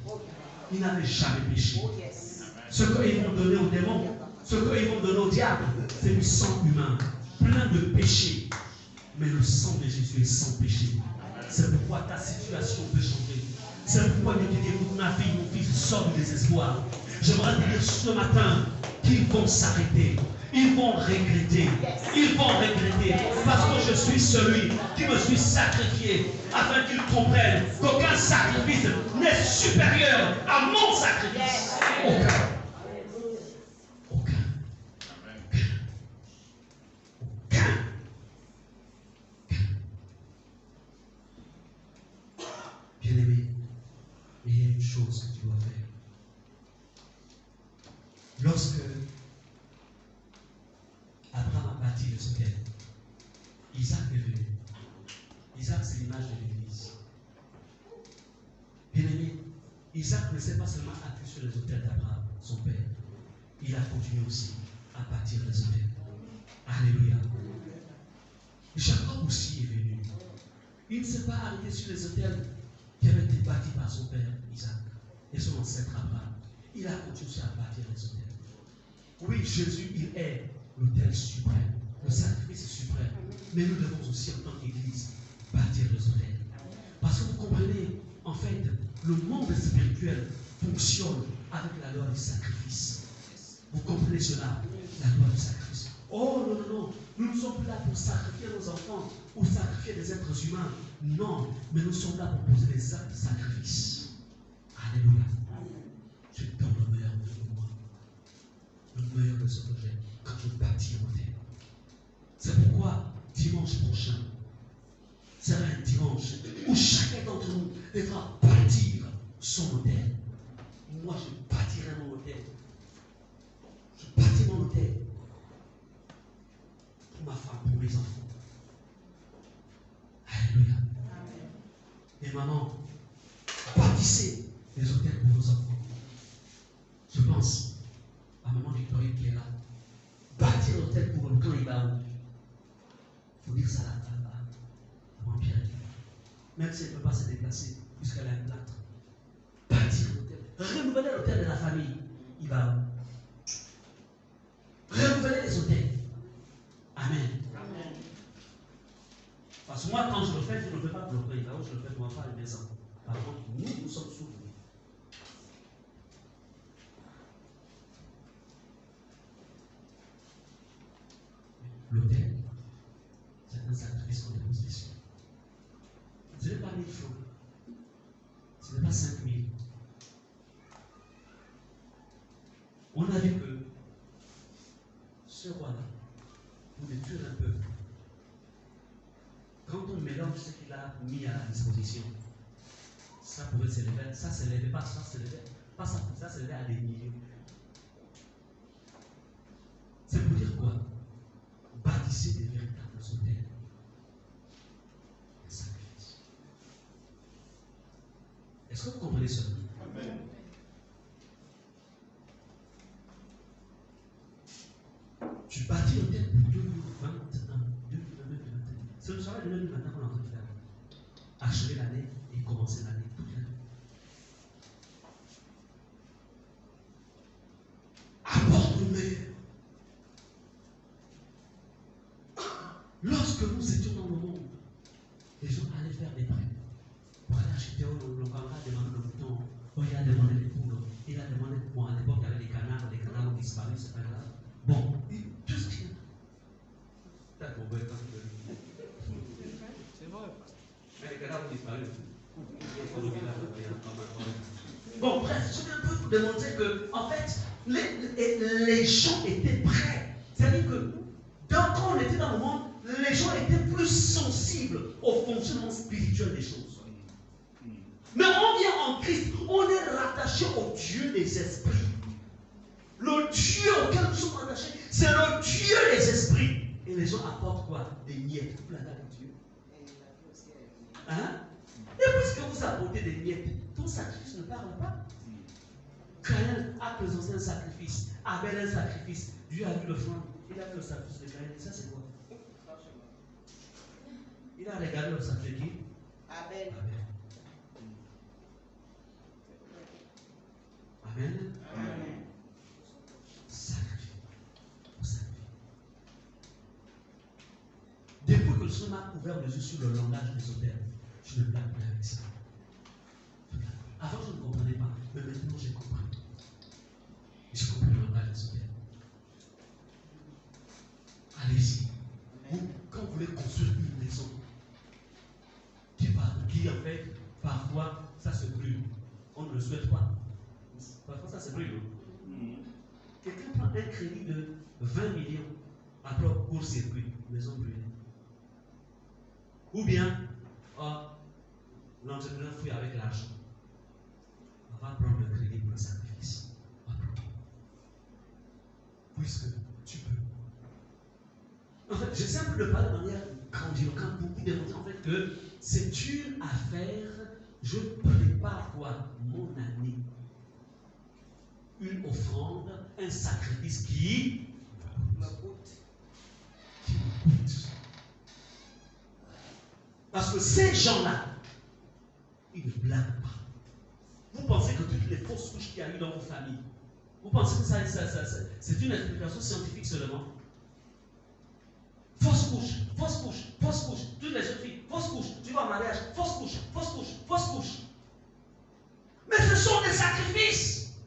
Il n'avait jamais péché. Ce qu'ils vont donner aux démons, ce qu'ils vont donner au diable, c'est du sang humain, plein de péchés. Mais le sang de Jésus est sans péché. C'est pourquoi ta situation peut changer. C'est pourquoi Dieu te dit, ma fille, mon fils, sors du désespoir. J'aimerais te dire ce matin qu'ils vont s'arrêter. Ils vont regretter. Ils vont regretter. Parce que je suis celui qui me suis sacrifié. Afin qu'ils comprennent qu'aucun sacrifice n'est supérieur à mon sacrifice. Aucun. Aucun. Aucun. Bien-aimé, il y a une chose que tu dois faire. Lorsque Abraham a bâti le autel, Isaac est venu. Isaac, c'est l'image de l'Église. Bien-aimé, Isaac ne s'est pas seulement appuyé sur les autels d'Abraham, son père. Il a continué aussi à bâtir les autels. Alléluia. Jacob aussi est venu. Il ne s'est pas arrêté sur les autels qui avaient été bâtis par son père Isaac et son ancêtre Abraham. Il a continué à bâtir les autels. Oui, Jésus, il est l'autel suprême, le sacrifice suprême. Mais nous devons aussi, en tant qu'Église, bâtir les autels. Parce que vous comprenez, en fait, le monde spirituel fonctionne avec la loi du sacrifice. Vous comprenez cela? La loi du sacrifice. Oh non, non, non. Nous ne sommes plus là pour sacrifier nos enfants ou sacrifier des êtres humains. Non, mais nous sommes là pour poser des actes de sacrifice. Alléluia. Je donne le meilleur de moi. Le meilleur de ce projet quand je bâtis mon terre. C'est pourquoi dimanche prochain sera un dimanche où chacun d'entre nous devra bâtir son hôtel. Moi, je bâtirai mon hôtel. Je bâtis mon hôtel pour ma femme, pour mes enfants. Alléluia. Et maman, bâtissez les hôtels pour vos enfants. Je pense à maman Victorine qui est là. Bâtir l'hôtel pour le clan Ibaou. Il faut dire ça là. Maman Pierre. Même si elle ne peut pas se déplacer, puisqu'elle a un plâtre. Bâtir l'hôtel. Renouveler l'hôtel de la famille Ibaou. Renouveler les hôtels. Amen. Amen. Parce que moi, quand je le fais, je ne le fais pas pour le clan Ibaou, je le fais pour ma femme et mes enfants. Par contre, nous sommes soutenus. L'hôtel, c'est un sacrifice qu'on dépose dessus. Ce n'est pas 1000 francs. Ce n'est pas 5000. On a vu que ce roi-là voulait tuer un peuple. Quand on mélange ce qu'il a mis à la disposition, ça pouvait s'élever, ça s'élevait pas, ça s'élevait, pas ça s'élevait à des milliers. C'est pour dire quoi? Bâtissez des véritables hôtels. Des sacrifices. Est-ce que vous comprenez cela? Amen. Tu bâtis l'hôtel pour 2021, 2022. Ce ne sera le 2021 qu'on est en train de faire. Achever l'année et commencer l'année, toute l'année. Apporte le meilleur. Lorsque nous étions dans le monde, les gens allaient faire des prêts. Pour aller acheter, le camarade a demandé le mouton, il a demandé les poules, il a demandé, bon, à l'époque, il y avait des canards ont disparu, c'est pas grave. Bon, tout ce qui est. C'est vrai. Mais les canards ont disparu. Bon, bref, je viens un peu vous démontrer que, en fait, les gens étaient prêts. C'est-à-dire que, quand on était dans le monde, les gens étaient plus sensibles au fonctionnement spirituel des choses. Mais on vient en Christ, on est rattaché au Dieu des esprits. Le Dieu auquel nous sommes attachés, c'est le Dieu des esprits. Et les gens apportent quoi? Des miettes. Vous l'avez avec Dieu. Hein? Et puisque vous apportez des miettes, ton sacrifice ne parle pas. Caïn a présenté un sacrifice. Abel un sacrifice. Dieu a vu le front. Il a vu le sacrifice de Caïn. Ça c'est quoi? Il a regardé le sacrifice qui? Abel. Amen. Amen. Sacrifice. Depuis que le Seigneur m'a ouvert les yeux sur le langage des auteurs, je ne blague plus avec ça. Avant, je ne comprenais pas, mais maintenant, j'ai compris. J'ai compris le langage des auteurs. Allez-y. Quand vous voulez construire une maison, qui en fait, parfois, ça se brûle. On ne le souhaite pas. Parfois, ça se brûle. Quelqu'un prend un crédit de 20 millions après court-circuit, maison brûlée. Ou bien, l'entrepreneur fouille avec l'argent. On va prendre le crédit pour le sacrifice. On va prendre. Puisque tu peux. En fait, j'essaie un peu de parler de manière grandiloquente pour vous démontrer en fait que c'est dur à faire. Je prépare quoi? Mon année. Une offrande, un sacrifice qui me coûte. Parce que que ces gens-là, ils ne blaguent pas. Vous pensez que toutes les fausses couches qu'il y a eu dans vos familles, vous pensez que c'est une explication scientifique seulement? Fausse couche, fausse couche, fausse couche, toutes les jeunes filles, fausse couche, tu vas au mariage, fausse couche, fausse couche, fausse couche. Mais ce sont des sacrifices.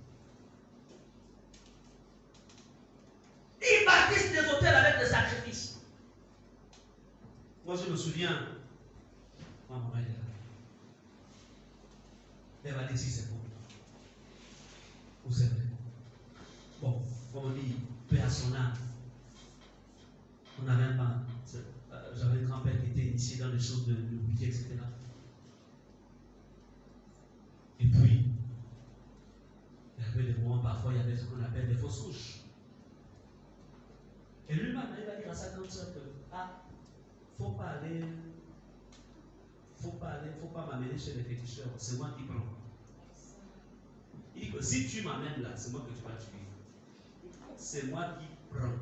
Ils bâtissent des hôtels avec des sacrifices. Moi, je me souviens, ma maman est là. Elle va dire si c'est bon. Ou c'est vrai. Bon, comme on dit, paix à son âme. On n'avait pas. J'avais un grand-père qui était initié dans les choses de boutique, etc. Et puis, il y avait des moments, parfois, il y avait ce qu'on appelle des fausses couches. Et lui-même, il va dire à sa grande soeur que, faut pas aller, faut pas m'amener chez les féticheurs, c'est moi qui prends. Il dit que si tu m'amènes là, c'est moi que tu vas tuer. C'est moi qui prends.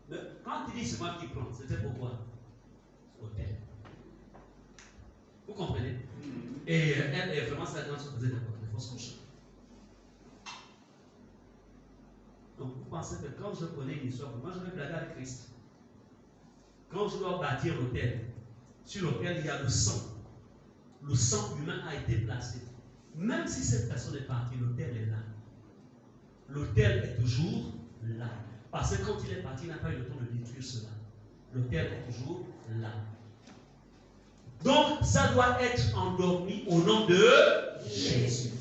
Mais quand il dit c'est moi qui prends, c'était pourquoi? Hôtel. Vous comprenez? Et elle est vraiment sa grande soeur faisait des fausses couches. Donc vous pensez que quand je connais une histoire, moi je vais blaguer avec Christ. Quand je dois bâtir l'autel, sur lequel il y a le sang humain a été placé. Même si cette personne est partie, l'autel est là. L'autel est toujours là. Parce que quand il est parti, il n'a pas eu le temps de détruire cela. L'autel est toujours là. Donc, ça doit être endormi au nom de Jésus.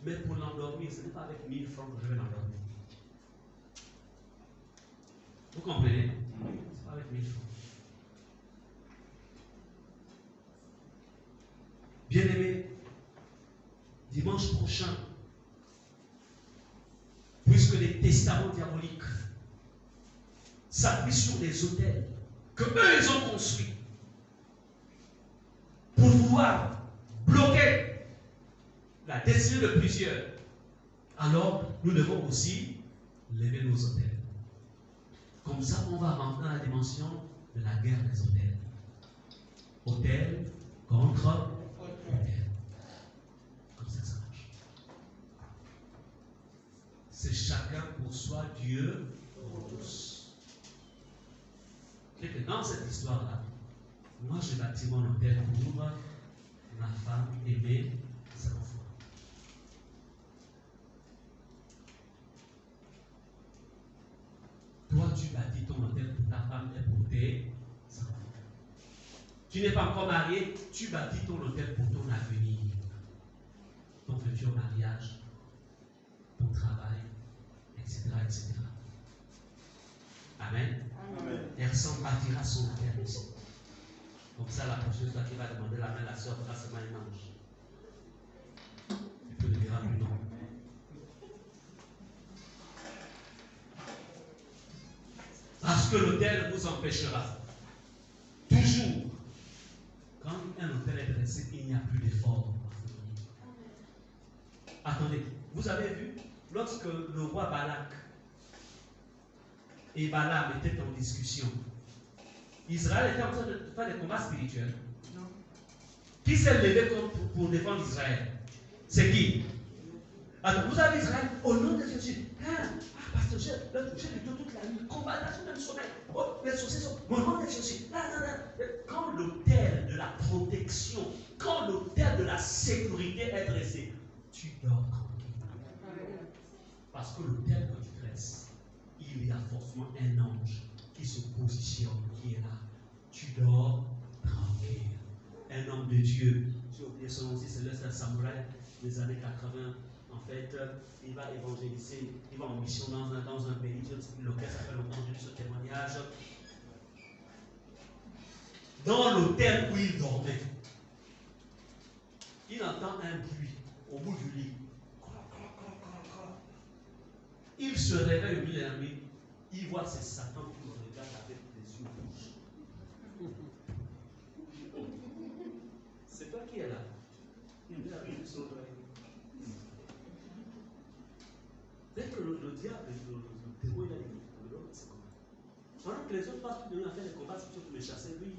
Mais pour l'endormir, ce n'est pas avec 1000 francs que je vais l'endormir. Vous comprenez? Ce n'est pas avec 1000 francs. Bien-aimés, dimanche prochain, puisque les testaments diaboliques s'appuient sur des autels que eux ils ont construits pour pouvoir bloquer la destinée de plusieurs, alors nous devons aussi lever nos autels. Comme ça, on va rentrer dans la dimension de la guerre des autels. Autel contre autel. Comme ça, ça marche. C'est chacun pour soi, Dieu pour tous. Et que dans cette histoire-là, moi je bâtis mon autel pour ma femme et mes enfants. Toi, tu bâtis ton hôtel pour ta femme et pour tes enfants. Tu n'es pas encore marié, tu bâtis ton hôtel pour ton avenir, ton futur mariage, ton travail, etc. etc. Amen. Amen. Personne bâtira son hôtel ici. Comme ça, la prochaine fois qu'il va demander la main, la soeur fera seulement un ange. Il peut le dire plus non. Parce que l'autel vous empêchera. Toujours. Quand un autel est dressé, il n'y a plus d'effort. Attendez, vous avez vu, lorsque le roi Balak et Balaam étaient en discussion, Israël était en train de faire des combats spirituels. Non. Qui s'est levé pour défendre Israël? C'est qui? Alors, vous avez Israël, au nom de Jésus. Pasteur, j'ai lu toute la nuit, combat, même sommeil. Oh, les sorciers sont. Au nom de Jésus. Quand l'autel de la protection, quand l'autel de la sécurité est dressé, tu dors tranquille. Parce que l'autel que tu dresses, il y a forcément un ange qui se positionne, qui est là. Tu dors tranquille. Un homme de Dieu, j'ai oublié son nom aussi, c'est un samouraï des années 80. En fait, il va évangéliser, il va en mission dans un pays, lequel ça fait longtemps que j'ai ce témoignage. Dans l'hôtel où il dormait, il entend un bruit au bout du lit. Il se réveille au milieu de la nuit, il voit ses Satan qui le regardent avec les yeux rouges. C'est toi qui es là. Il est arrivé sur l'oreille. Dès que le diable, le démon, il a dit, l'autre, c'est comment? Pendant que les autres passent tout de même à faire les combats pour me chasser, lui,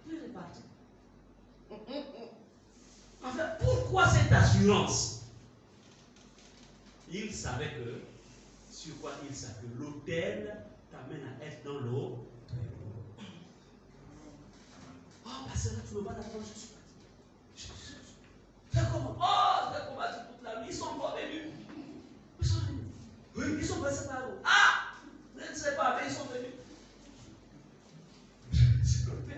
il est parti. Enfin, pourquoi cette assurance? Il savait que, sur quoi il savait que l'autel t'amène à être dans l'eau. Oh, parce que là, tu me vois d'abord, je suis parti. C'est comment? Oh, c'est combattu toute la nuit, ils sont pas venus. Ils sont venus. Oui, ils sont passés par où? Ah! Je ne sais pas, mais ils sont venus. C'est comme ça.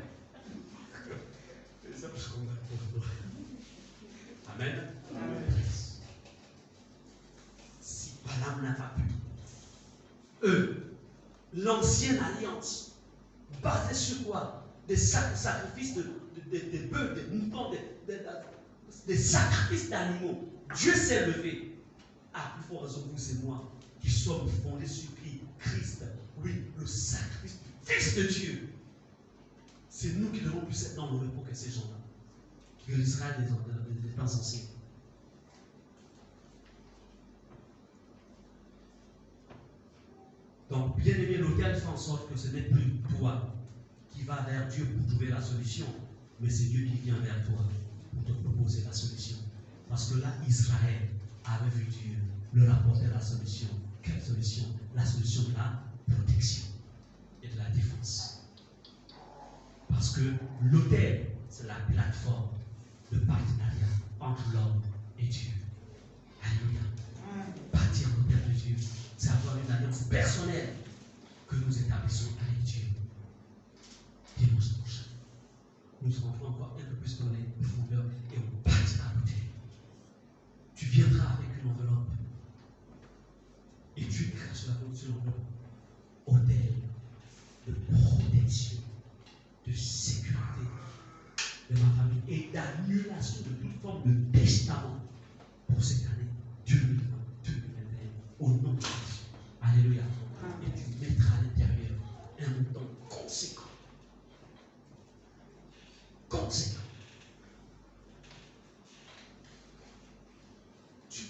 Amen. Amen. Si Balaam n'a pas pu, eux, l'ancienne alliance, basée sur quoi? Des sacrifices de bœufs, des moutons, des sacrifices d'animaux. Dieu s'est levé. À plus forte raison, vous et moi, qui sommes fondés sur Christ. Oui, le sacrifice du Fils de Dieu. C'est nous qui devons plus être dans le repos que ces gens-là. Que l'Israël des temps anciens. Donc, bien aimé, l'autel fait en sorte que ce n'est plus toi qui vas vers Dieu pour trouver la solution, mais c'est Dieu qui vient vers toi pour te proposer la solution. Parce que là, Israël avait vu Dieu leur apporter la solution. Quelle solution? La solution de la protection et de la défense. Parce que l'autel, c'est la plateforme de partenariat entre l'homme et Dieu. Alléluia. Partir à l'autel de Dieu, c'est avoir une alliance personnelle que nous établissons avec Dieu. Dimanche prochain, nous rentrons encore un peu plus dans les profondeurs et on partira à l'autel. Tu viendras avec une enveloppe et tu écris sur l'enveloppe autel de protection, de sécurité de ma famille et d'annulation de toute forme de testament pour ces cas.